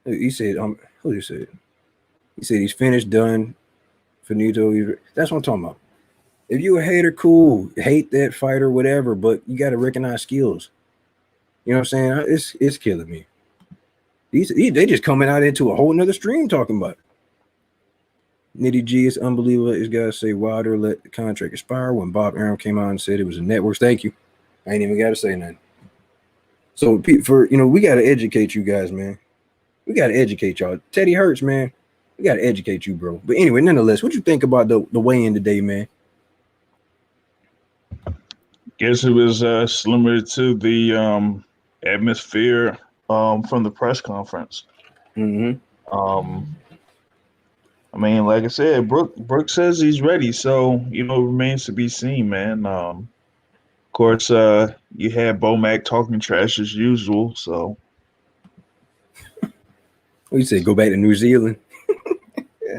He said, who he said? He said he's finished, done, finito. That's what I'm talking about. If you a hater, cool. Hate that fighter, whatever, but you got to recognize skills. You know what I'm saying? It's killing me. They just coming out into a whole nother stream talking about it. Nitty G, it's unbelievable. This guy say Wilder let the contract expire when Bob Arum came out and said it was a network. Thank you. I ain't even got to say nothing. So we got to educate you guys, man. We got to educate y'all. Teddy Hurts, man. We got to educate you, bro. But anyway, nonetheless, what you think about the weigh-in today, man? Guess it was similar to the atmosphere from the press conference. Mm-hmm. I mean, like I said, Brook says he's ready, so remains to be seen, man. Of course, you had Bomac talking trash as usual, so. What you say? Go back to New Zealand?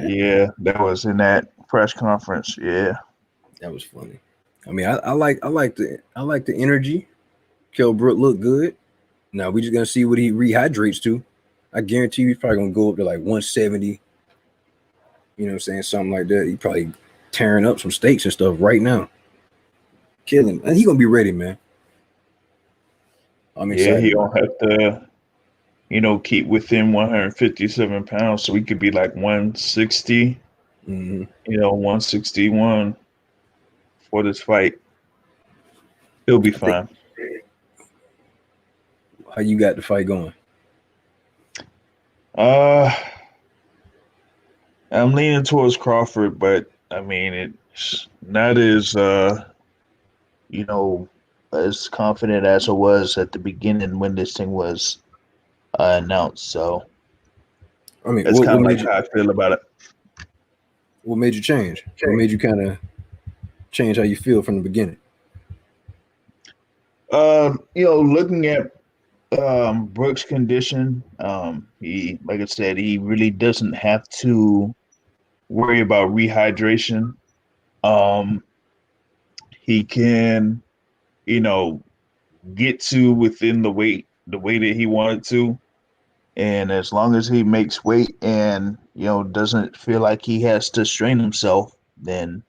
Yeah, that was in that press conference. Yeah, that was funny. I mean, I like the energy. Kell Brook looked good. Now we just gonna see what he rehydrates to. I guarantee you he's probably gonna go up to like 170. You know what I'm saying? Something like that. He probably tearing up some steaks and stuff right now. Killing. And he gonna be ready, man. I'm excited. Yeah, he don't have to, keep within 157 pounds, so he could be like 160. 161 for this fight. He'll be fine. How you got the fight going? I'm leaning towards Crawford, but I mean it's not as confident as it was at the beginning when this thing was announced. So I mean, that's kind of like how I feel about it. What made you change? What made you kind of change how you feel from the beginning? Looking at Brook's condition, he, like I said, he really doesn't have to worry about rehydration. He can, get to within the weight that he wanted to. And as long as he makes weight and, doesn't feel like he has to strain himself, then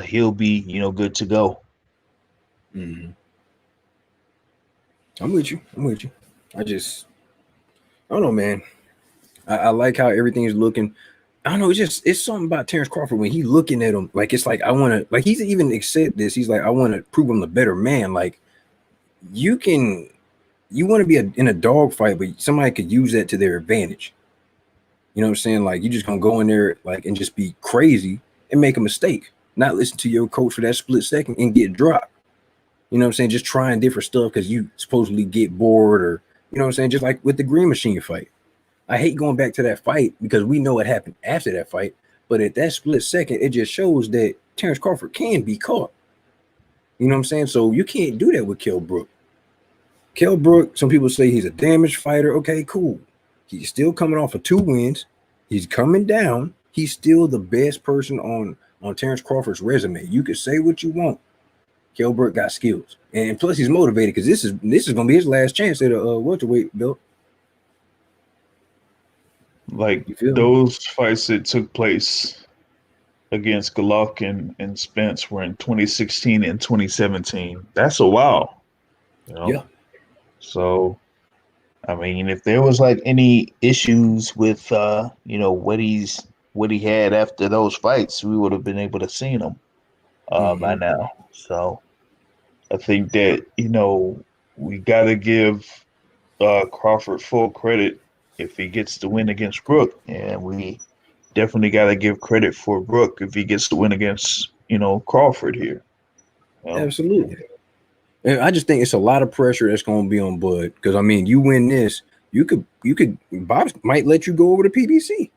he'll be, good to go. Mm-hmm. I'm with you. I don't know, man. I like how everything is looking. I don't know. It's something about Terence Crawford when he's looking at him. Like, it's like, I want to, like, he's even accept this. He's like, I want to prove him the better man. Like, you want to be in a dog fight, but somebody could use that to their advantage. You know what I'm saying? Like, you just gonna go in there like and just be crazy and make a mistake, not listen to your coach for that split second and get dropped. You know what I'm saying? Just trying different stuff because you supposedly get bored, or you know what I'm saying? Just like with the Green Machine fight. I hate going back to that fight because we know what happened after that fight. But at that split second, it just shows that Terence Crawford can be caught. You know what I'm saying? So you can't do that with Kell Brook. Kell Brook, some people say he's a damaged fighter. Okay, cool. He's still coming off of 2 wins. He's coming down. He's still the best person on Terence Crawford's resume. You can say what you want. Kell Brook got skills, and plus he's motivated because this is going to be his last chance at a welterweight belt. Like those fights that took place against Golovkin and Spence were in 2016 and 2017. That's a while. Yeah. So, I mean, if there was like any issues with what he had after those fights, we would have been able to see them by now. So, I think that we got to give Crawford full credit if he gets the win against Brook, and we definitely got to give credit for Brook if he gets the win against Crawford here. Absolutely. And I just think it's a lot of pressure that's going to be on Bud because I mean, you win this, you could Bob might let you go over to PBC.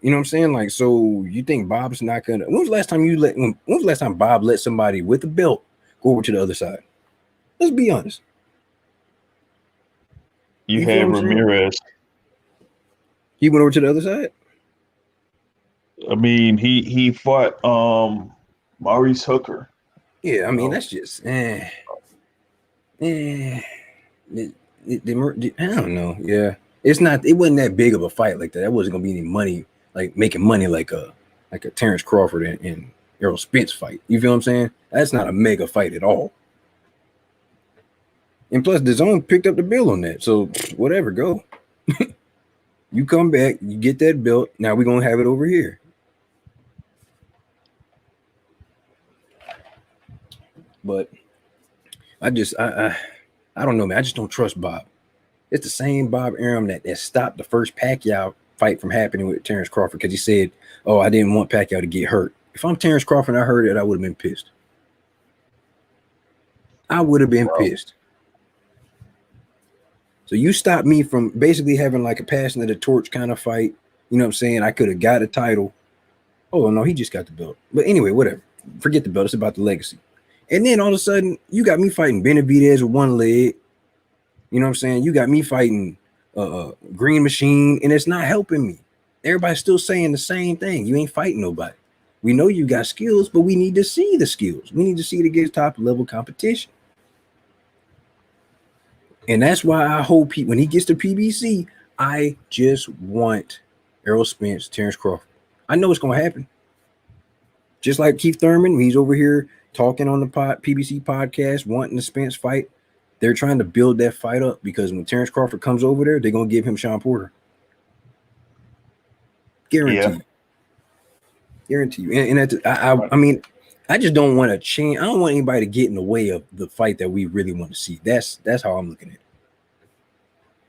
You know what I'm saying? Like, so you think Bob's not gonna? When was the last time when was the last time Bob let somebody with a belt go over to the other side? Let's be honest. You had Ramirez. He went over to the other side. I mean, he fought Maurice Hooker. Yeah, I mean that's just I don't know. Yeah, it's not. It wasn't that big of a fight like that. That wasn't gonna be any money, like making money like a Terence Crawford and Errol Spence fight. You feel what I'm saying? That's not a mega fight at all. And plus, DAZN picked up the bill on that. So whatever, go. You come back, you get that belt. Now we're gonna have it over here. But I don't know, man. I just don't trust Bob. It's the same Bob Arum that stopped the first Pacquiao fight from happening with Terence Crawford because he said, "Oh, I didn't want Pacquiao to get hurt." If I'm Terence Crawford and I heard it, I would have been pissed. I would have been pissed. So you stopped me from basically having like a passing of the torch kind of fight. You know what I'm saying? I could have got a title. Oh, no, he just got the belt. But anyway, whatever. Forget the belt. It's about the legacy. And then all of a sudden, you got me fighting Benavidez with one leg. You know what I'm saying? You got me fighting Green Machine, and it's not helping me. Everybody's still saying the same thing. You ain't fighting nobody. We know you got skills, but we need to see the skills. We need to see it against top-level competition. And that's why I hope when he gets to PBC, I just want Errol Spence, Terence Crawford. I know it's going to happen. Just like Keith Thurman, he's over here talking on the PBC podcast, wanting the Spence fight. They're trying to build that fight up because when Terence Crawford comes over there, they're going to give him Sean Porter. Guaranteed. Guarantee you. And I mean, I just don't want to change. I don't want anybody to get in the way of the fight that we really want to see. That's how I'm looking at it.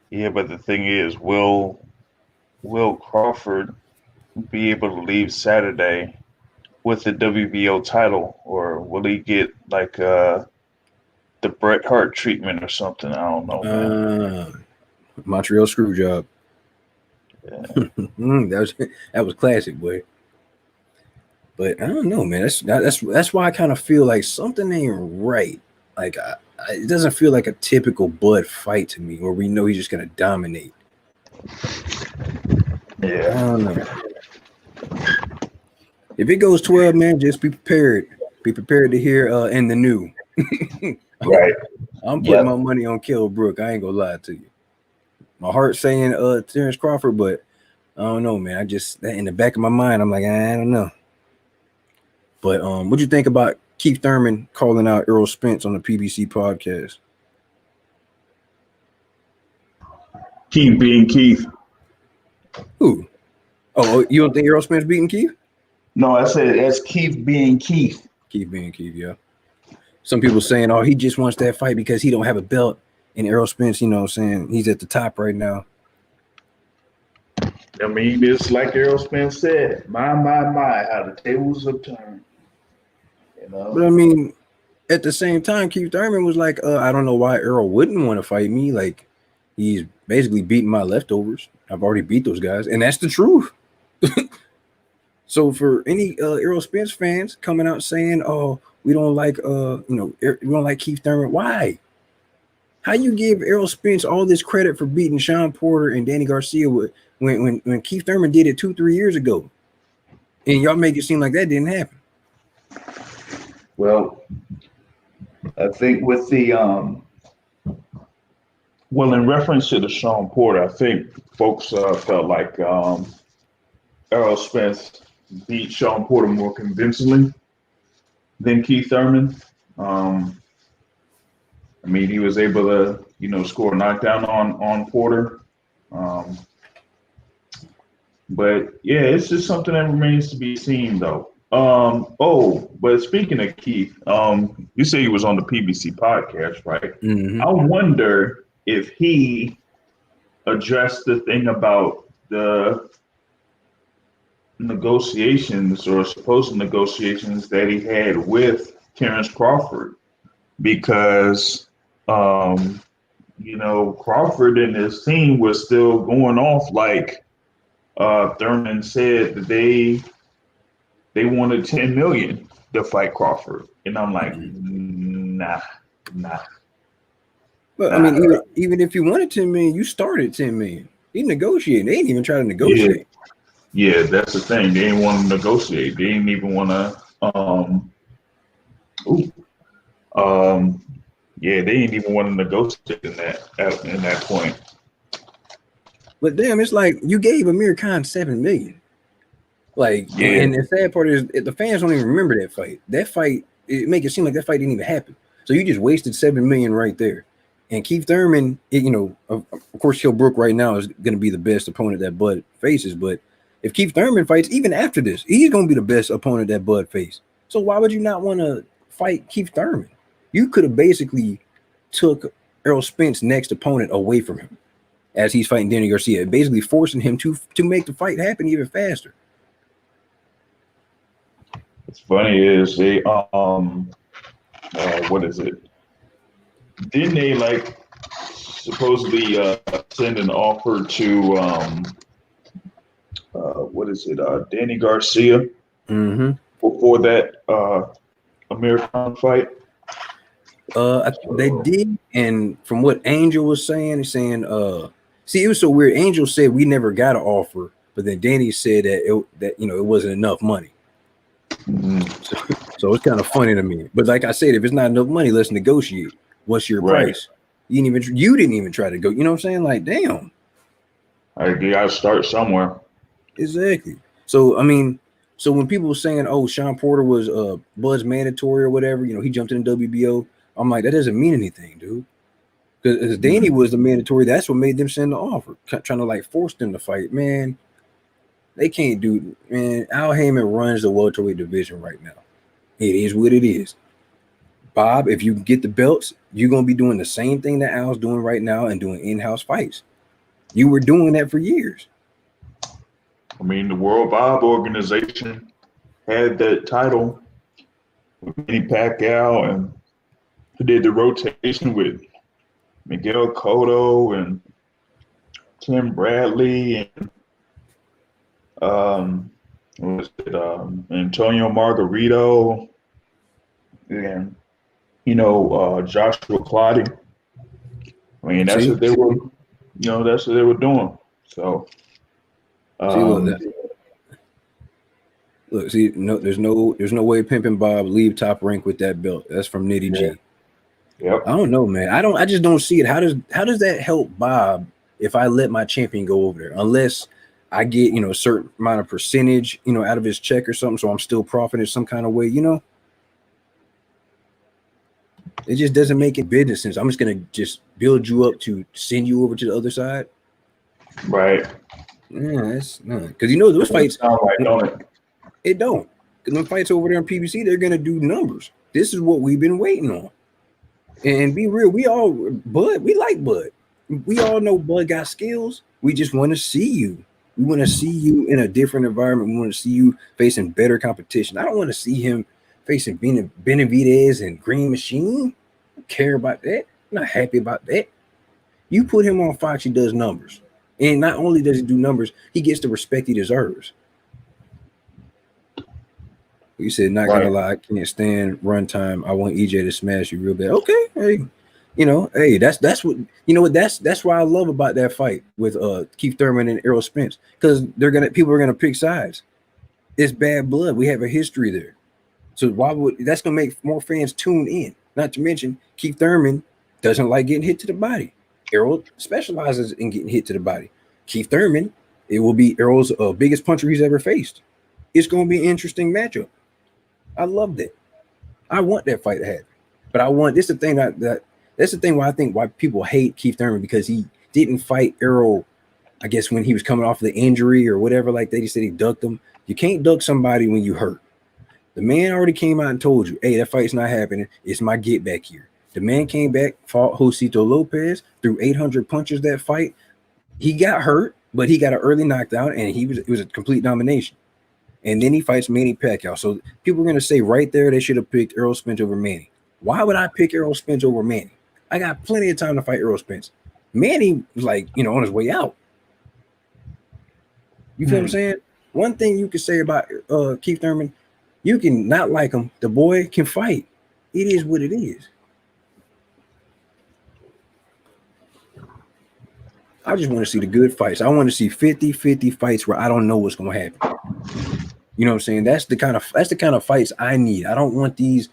Yeah, but the thing is, will Crawford be able to leave Saturday with the WBO title, or will he get like the Bret Hart treatment or something? I don't know, man. Montreal screw job. Yeah. that was classic, boy. But I don't know, man. That's why I kind of feel like something ain't right. Like it doesn't feel like a typical Bud fight to me, where we know he's just gonna dominate. Yeah, I don't know. If it goes 12, man, just be prepared. Be prepared to hear in the new. Right. I'm putting my money on Kell Brook. I ain't gonna lie to you. My heart saying Terence Crawford, but I don't know, man. I just in the back of my mind, I'm like, I don't know. But what you think about Keith Thurman calling out Errol Spence on the PBC podcast? Keith being Keith. Who? Oh, you don't think Errol Spence beating Keith? No, I said that's Keith being Keith. Keith being Keith, yeah. Some people saying, oh, he just wants that fight because he don't have a belt. And Errol Spence, you know what I'm saying, he's at the top right now. I mean, it's like Errol Spence said, my, how the tables have turned. You know? But I mean, at the same time, Keith Thurman was like, I don't know why Errol wouldn't want to fight me. Like, he's basically beating my leftovers. I've already beat those guys. And that's the truth. So for any Errol Spence fans coming out saying, oh, we don't like, we don't like Keith Thurman. Why? How you give Errol Spence all this credit for beating Sean Porter and Danny Garcia when Keith Thurman did it 2-3 years ago? And y'all make it seem like that didn't happen. Well, I think with the in reference to the Sean Porter, I think folks felt like Errol Spence beat Sean Porter more convincingly than Keith Thurman. I mean, he was able to, score a knockdown on Porter. But yeah, it's just something that remains to be seen, though. But speaking of Keith, you say he was on the PBC podcast, right? Mm-hmm. I wonder if he addressed the thing about the negotiations or supposed negotiations that he had with Terence Crawford, because Crawford and his team was still going off like Thurman said that they wanted 10 million to fight Crawford, and I'm like, nah. But I mean, even if you wanted 10 million, you started 10 million. He negotiated. They didn't even try to negotiate. Yeah, that's the thing. They didn't want to negotiate. They didn't even want to. Yeah, they didn't even want to negotiate in that point. But damn, it's like you gave Amir Khan 7 million. Like, yeah. And the sad part is the fans don't even remember that fight. That fight, it make it seem like that fight didn't even happen. So you just wasted 7 million right there. And Keith Thurman, of course, Kell Brook right now is going to be the best opponent that Bud faces. But if Keith Thurman fights, even after this, he's going to be the best opponent that Bud faced. So why would you not want to fight Keith Thurman? You could have basically took Errol Spence's next opponent away from him as he's fighting Danny Garcia, basically forcing him to make the fight happen even faster. What's funny is they what is it? Didn't they supposedly send an offer to Danny Garcia before that American fight? They did, and from what Angel was saying, he's saying, see, it was so weird. Angel said we never got an offer, but then Danny said that it wasn't enough money. So it's kind of funny to me. But like I said, if it's not enough money, let's negotiate. What's your price? You didn't even try to go. You know what I'm saying? Like, damn. You gotta start somewhere. Exactly. So I mean, so when people were saying, "Oh, Sean Porter was Bud's mandatory or whatever," he jumped in the WBO. I'm like, that doesn't mean anything, dude. Because Danny was the mandatory. That's what made them send the offer, trying to force them to fight. Man, they can't do. Man, Al Heyman runs the welterweight division right now. It is what it is. Bob, if you get the belts, you're gonna be doing the same thing that Al's doing right now and doing in-house fights. You were doing that for years. I mean, the World Bob organization had that title with Manny Pacquiao, and who did the rotation with Miguel Cotto and Tim Bradley and Antonio Margarito and Joshua Clottey. I mean, that's what they were. That's what they were doing. So. There's no way Pimpin' Bob leave Top Rank with that belt. That's from Nitty G. Yep. I don't know, man. I just don't see it. How does that help Bob if I let my champion go over there? Unless I get a certain amount of percentage out of his check or something, so I'm still profiting some kind of way. It just doesn't make it business sense. I'm just gonna just build you up to send you over to the other side. Right. Yeah, that's because those fights. It don't. Because them fights over there on PBC, they're gonna do numbers. This is what we've been waiting on. And be real, we like Bud. We all know Bud got skills. We just want to see you. We want to see you in a different environment. We want to see you facing better competition. I don't want to see him facing Benavidez and Green Machine. I don't care about that. I'm not happy about that. You put him on Fox, he does numbers. And not only does he do numbers, he gets the respect he deserves. You said, not gonna lie, I can't stand runtime. I want EJ to smash you real bad. Okay, hey, that's what that's why I love about that fight with Keith Thurman and Errol Spence, because people are gonna pick sides. It's bad blood. We have a history there. So that's gonna make more fans tune in? Not to mention, Keith Thurman doesn't like getting hit to the body. Errol specializes in getting hit to the body. Keith Thurman, it will be Errol's biggest puncher he's ever faced. It's going to be an interesting matchup. I love that. I want that fight to happen. But this is the thing that's the thing why I think why people hate Keith Thurman, because he didn't fight Errol, I guess, when he was coming off the injury or whatever like that. He said he ducked him. You can't duck somebody when you hurt. The man already came out and told you, hey, that fight's not happening. It's my get back here. The man came back, fought Josito Lopez, threw 800 punches that fight. He got hurt, but he got an early knockdown, and it was a complete domination. And then he fights Manny Pacquiao. So people are going to say right there they should have picked Errol Spence over Manny. Why would I pick Errol Spence over Manny? I got plenty of time to fight Errol Spence. Manny was like, on his way out. You feel what I'm saying? One thing you could say about Keith Thurman, you can not like him. The boy can fight. It is what it is. I just want to see the good fights. I want to see 50-50 fights where I don't know what's going to happen. You know what I'm saying? That's the kind of fights I need. I don't want these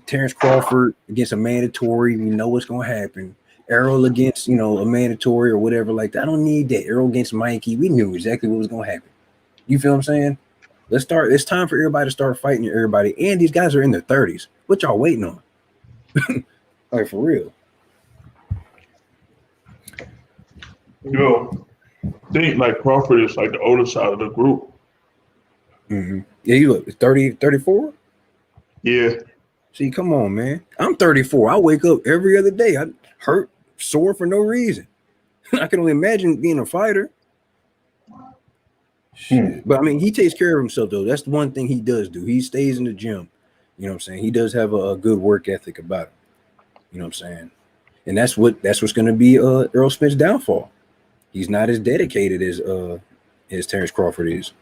Terence Crawford against a mandatory. You know what's going to happen. Errol against, a mandatory or whatever like that. I don't need that. Errol against Mikey. We knew exactly what was going to happen. You feel what I'm saying? Let's start. It's time for everybody to start fighting everybody. And these guys are in their 30s. What y'all waiting on? Like, for real. I think like Crawford is like the older side of the group. Mm-hmm. Yeah, you look 30, 34? Yeah. See, come on, man. I'm 34. I wake up every other day. I hurt, sore for no reason. I can only imagine being a fighter. Shit. But I mean, he takes care of himself, though. That's the one thing he does do. He stays in the gym. You know what I'm saying? He does have a good work ethic about him. You know what I'm saying? And that's what's going to be Errol Spence's downfall. He's not as dedicated as Terence Crawford is.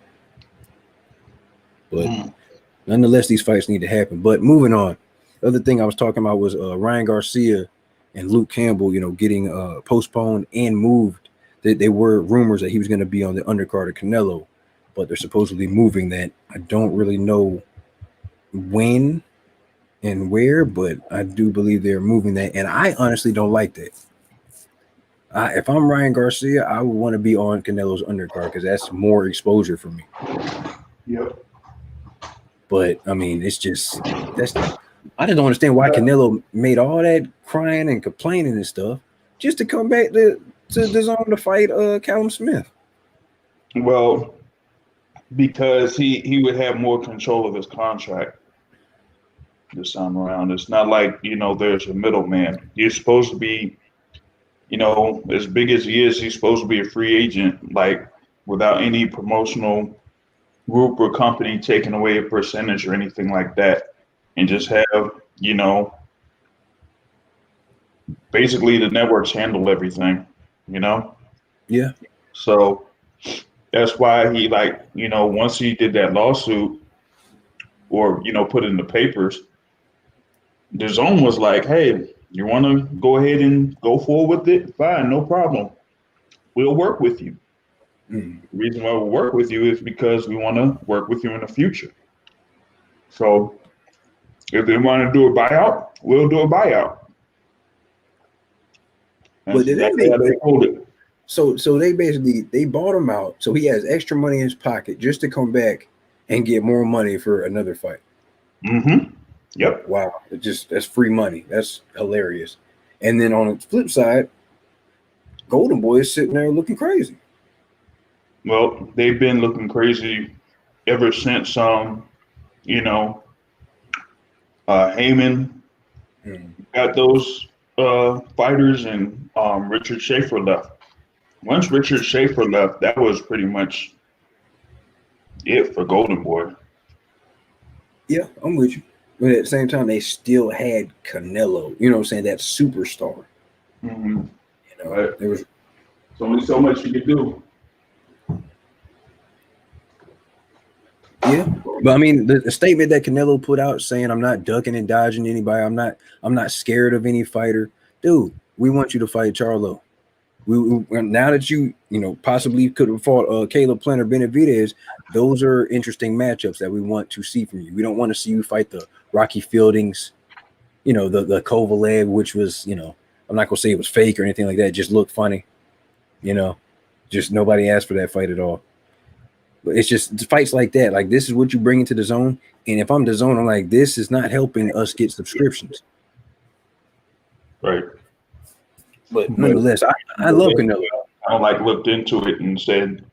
But nonetheless, these fights need to happen. But moving on, the other thing I was talking about was Ryan Garcia and Luke Campbell, getting postponed and moved. They were rumors that he was going to be on the undercard of Canelo, but they're supposedly moving that. I don't really know when and where, but I do believe they're moving that. And I honestly don't like that. If I'm Ryan Garcia, I would want to be on Canelo's undercard because that's more exposure for me. Yep. But I mean, I just don't understand why Canelo made all that crying and complaining and stuff just to come back to the zone to fight Callum Smith. Well, because he would have more control of his contract this time around. It's not like, there's a middleman. He's supposed to be, as big as he is, he's supposed to be a free agent, like without any promotional group or company taking away a percentage or anything like that, and just have, basically the networks handle everything, Yeah. So that's why he once he did that lawsuit or, put it in the papers, the zone was like, hey, you want to go ahead and go forward with it? Fine, no problem. We'll work with you. The reason why we'll work with you is because we want to work with you in the future. So if they want to do a buyout, we'll do a buyout. But did exactly how they hold it. So they bought him out, so he has extra money in his pocket just to come back and get more money for another fight. Mm-hmm. Yep. Wow, that's free money. That's hilarious. And then on the flip side, Golden Boy is sitting there looking crazy. Well, they've been looking crazy ever since Heyman got those fighters and Richard Schaefer left. Once Richard Schaefer left, that was pretty much it for Golden Boy. Yeah, I'm with you. But at the same time, they still had Canelo. You know what I'm saying? That superstar. Mm-hmm. Right. There was only so much you could do. Yeah, but I mean, the statement that Canelo put out saying, "I'm not ducking and dodging anybody. I'm not scared of any fighter." Dude, we want you to fight Charlo. We now that you possibly could have fought Caleb Plant or Benavidez, those are interesting matchups that we want to see from you. We don't want to see you fight the Rocky Fieldings, the Kovalev, which was, I'm not gonna say it was fake or anything like that. It just looked funny, just nobody asked for that fight at all. But it's just fights like that. Like, this is what you bring into the zone. And if I'm the zone, I'm like, this is not helping us get subscriptions. Right. But nonetheless, I love Canelo. I looked into it and said,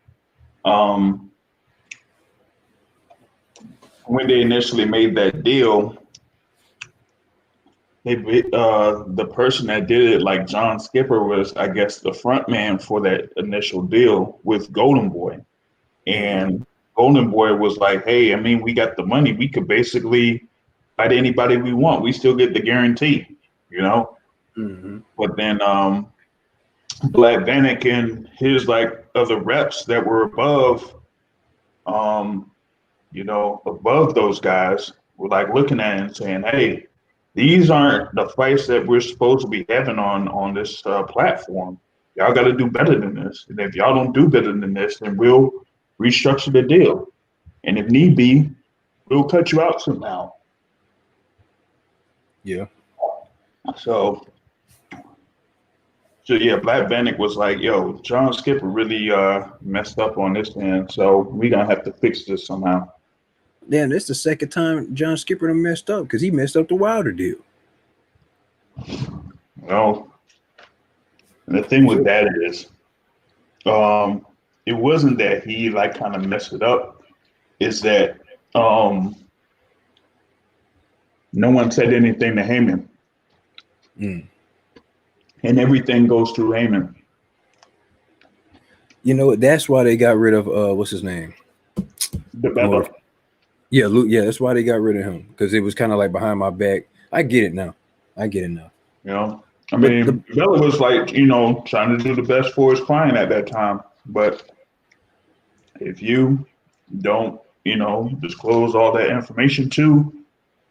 when they initially made that deal, the person that did it, like John Skipper, was I guess the front man for that initial deal with Golden Boy, and Golden Boy was like, hey, I mean, we got the money, we could basically fight anybody we want, we still get the guarantee, you know. Mm-hmm. But then Black Vanek and his like other reps that were above, above those guys were like looking at it and saying, hey, these aren't the fights that we're supposed to be having on this platform. Y'all got to do better than this. And if y'all don't do better than this, then we'll restructure the deal. And if need be, we'll cut you out somehow. Yeah. So yeah, Black Vanek was like, yo, John Skipper really messed up on this end. So we going to have to fix this somehow. Damn, that's the second time John Skipper done messed up, because he messed up the Wilder deal. Well, the thing with that is, it wasn't that he like kind of messed it up. It's that no one said anything to Heyman. And everything goes through Heyman. You know, that's why they got rid of what's his name? The Yeah, Luke. Yeah, that's why they got rid of him, because it was kind of like behind my back. I get it now. You know, I mean, Bella was like, you know, trying to do the best for his client at that time. But if you don't, you know, disclose all that information to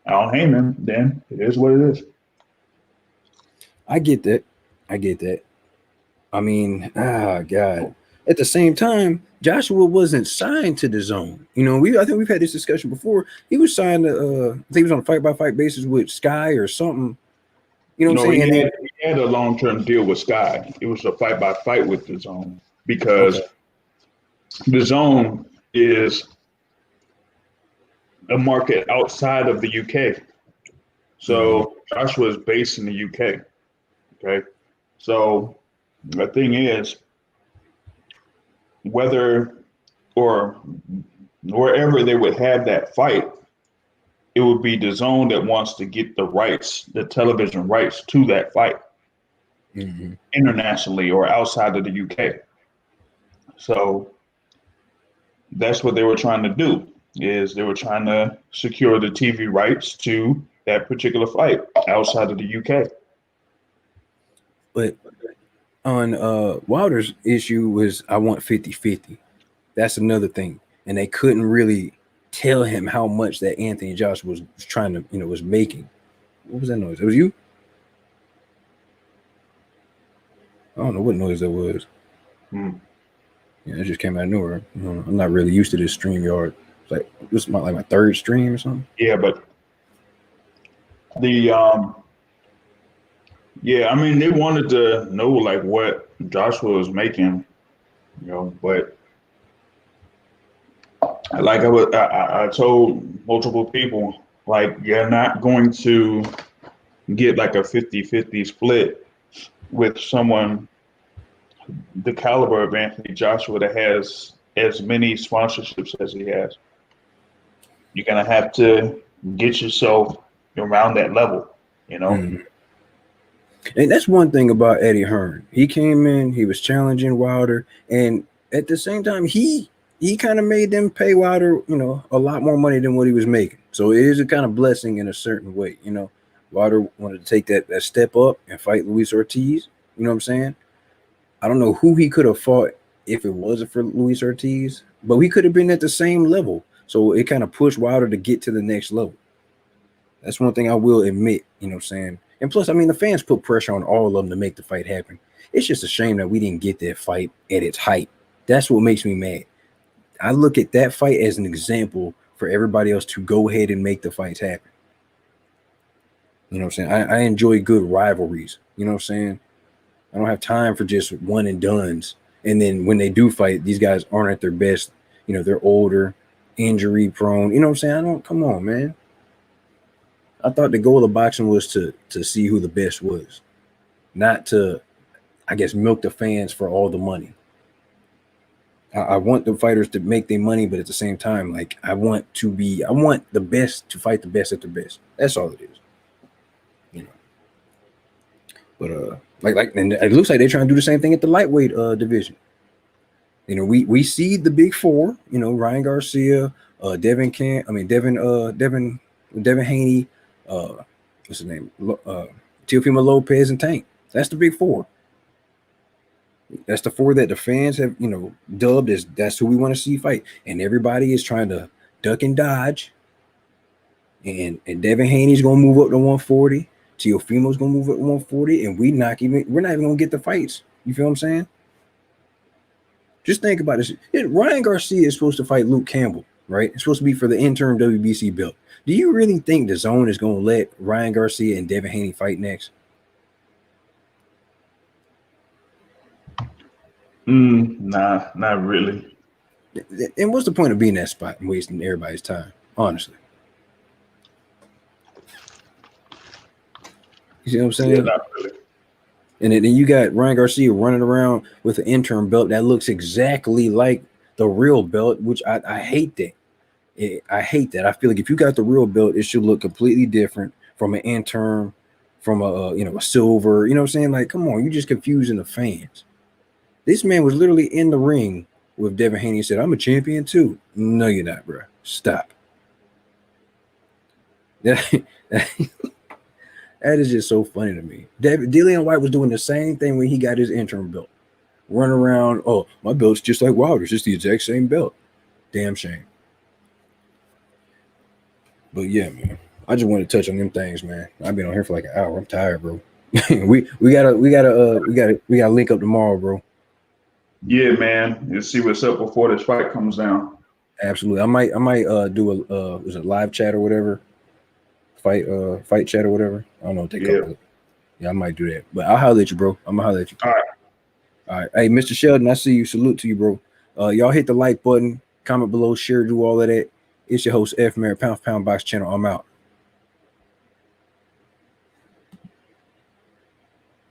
Al Heyman, then it is what it is. I get that. I mean, God. At the same time, Joshua wasn't signed to the Zone. You know, I think we've had this discussion before. He was signed to, I think he was on a fight-by-fight basis with Sky or something. You know what I'm saying? He had a long-term deal with Sky. It was a fight-by-fight with the Zone, because the Zone is a market outside of the UK. So Joshua is based in the UK. Okay. So the thing is, whether or wherever they would have that fight, it would be the Zone that wants to get the rights, the television rights to that fight internationally or outside of the UK. So that's what they were trying to do, is they were trying to secure the TV rights to that particular fight outside of the UK. But on Wilder's issue was, I want 50-50. That's another thing. And they couldn't really tell him how much that Anthony Joshua was trying to, was making. What was that noise? It was you? I don't know what noise that was. Yeah, it just came out of nowhere. I'm not really used to this StreamYard. It's like, this is my third stream or something. Yeah, but I mean, they wanted to know like what Joshua was making, but like I told multiple people, like, you're not going to get like a 50-50 split with someone the caliber of Anthony Joshua that has as many sponsorships as he has. You're going to have to get yourself around that level, And that's one thing about Eddie Hearn. He came in, he was challenging Wilder, and at the same time, he kind of made them pay Wilder, a lot more money than what he was making. So it is a kind of blessing in a certain way. Wilder wanted to take that step up and fight Luis Ortiz. You know what I'm saying? I don't know who he could have fought if it wasn't for Luis Ortiz, but we could have been at the same level. So it kind of pushed Wilder to get to the next level. That's one thing I will admit, you know what I'm saying? And plus, I mean, the fans put pressure on all of them to make the fight happen. It's just a shame that we didn't get that fight at its height. That's what makes me mad. I look at that fight as an example for everybody else to go ahead and make the fights happen. You know what I'm saying? I enjoy good rivalries. You know what I'm saying? I don't have time for just one and dones. And then when they do fight, these guys aren't at their best. They're older, injury prone. You know what I'm saying? Come on, man. I thought the goal of boxing was to see who the best was, not to, I guess, milk the fans for all the money. I want the fighters to make their money, but at the same time, like, I want the best to fight the best at the best. That's all it is. But and it looks like they're trying to do the same thing at the lightweight division. You know, we see the big four. You know, Ryan Garcia, Devin Haney, what's his name? Teofimo Lopez and Tank. That's the big four. That's the four that the fans have, you know, dubbed as that's who we want to see fight. And everybody is trying to duck and dodge. And Devin Haney's gonna move up to 140. Teofimo's gonna move up to 140, and we're not even gonna get the fights. You feel what I'm saying? Just think about this. Ryan Garcia is supposed to fight Luke Campbell, right? It's supposed to be for the interim WBC belt. Do you really think the zone is gonna let Ryan Garcia and Devin Haney fight next? Nah, not really. And what's the point of being that spot and wasting everybody's time? Honestly, you see what I'm saying? Yeah, not really. And then you got Ryan Garcia running around with an interim belt that looks exactly like the real belt, which I hate that. I hate that. I feel like if you got the real belt, it should look completely different from an interim, from a silver. You know what I'm saying? Like, come on, you're just confusing the fans. This man was literally in the ring with Devin Haney and said, "I'm a champion too." No, you're not, bro. Stop. That is just so funny to me. Dillian White was doing the same thing when he got his interim belt. Run around, oh, my belt's just like Wilder's. It's the exact same belt. Damn shame. But yeah, man. I just want to touch on them things, man. I've been on here for like an hour. I'm tired, bro. we gotta link up tomorrow, bro. Yeah, man. Let's see what's up before this fight comes down. Absolutely. I might do a was it live chat or whatever? Fight chat or whatever. I don't know what they call it. Yeah, I might do that. But I'll holler at you, bro. I'm gonna holler at you. All right. Hey, Mr. Sheldon, I see you. Salute to you, bro. Y'all hit the like button, comment below, share, do all of that. It's your host, F. Mary, Pound for Pound Box Channel. I'm out.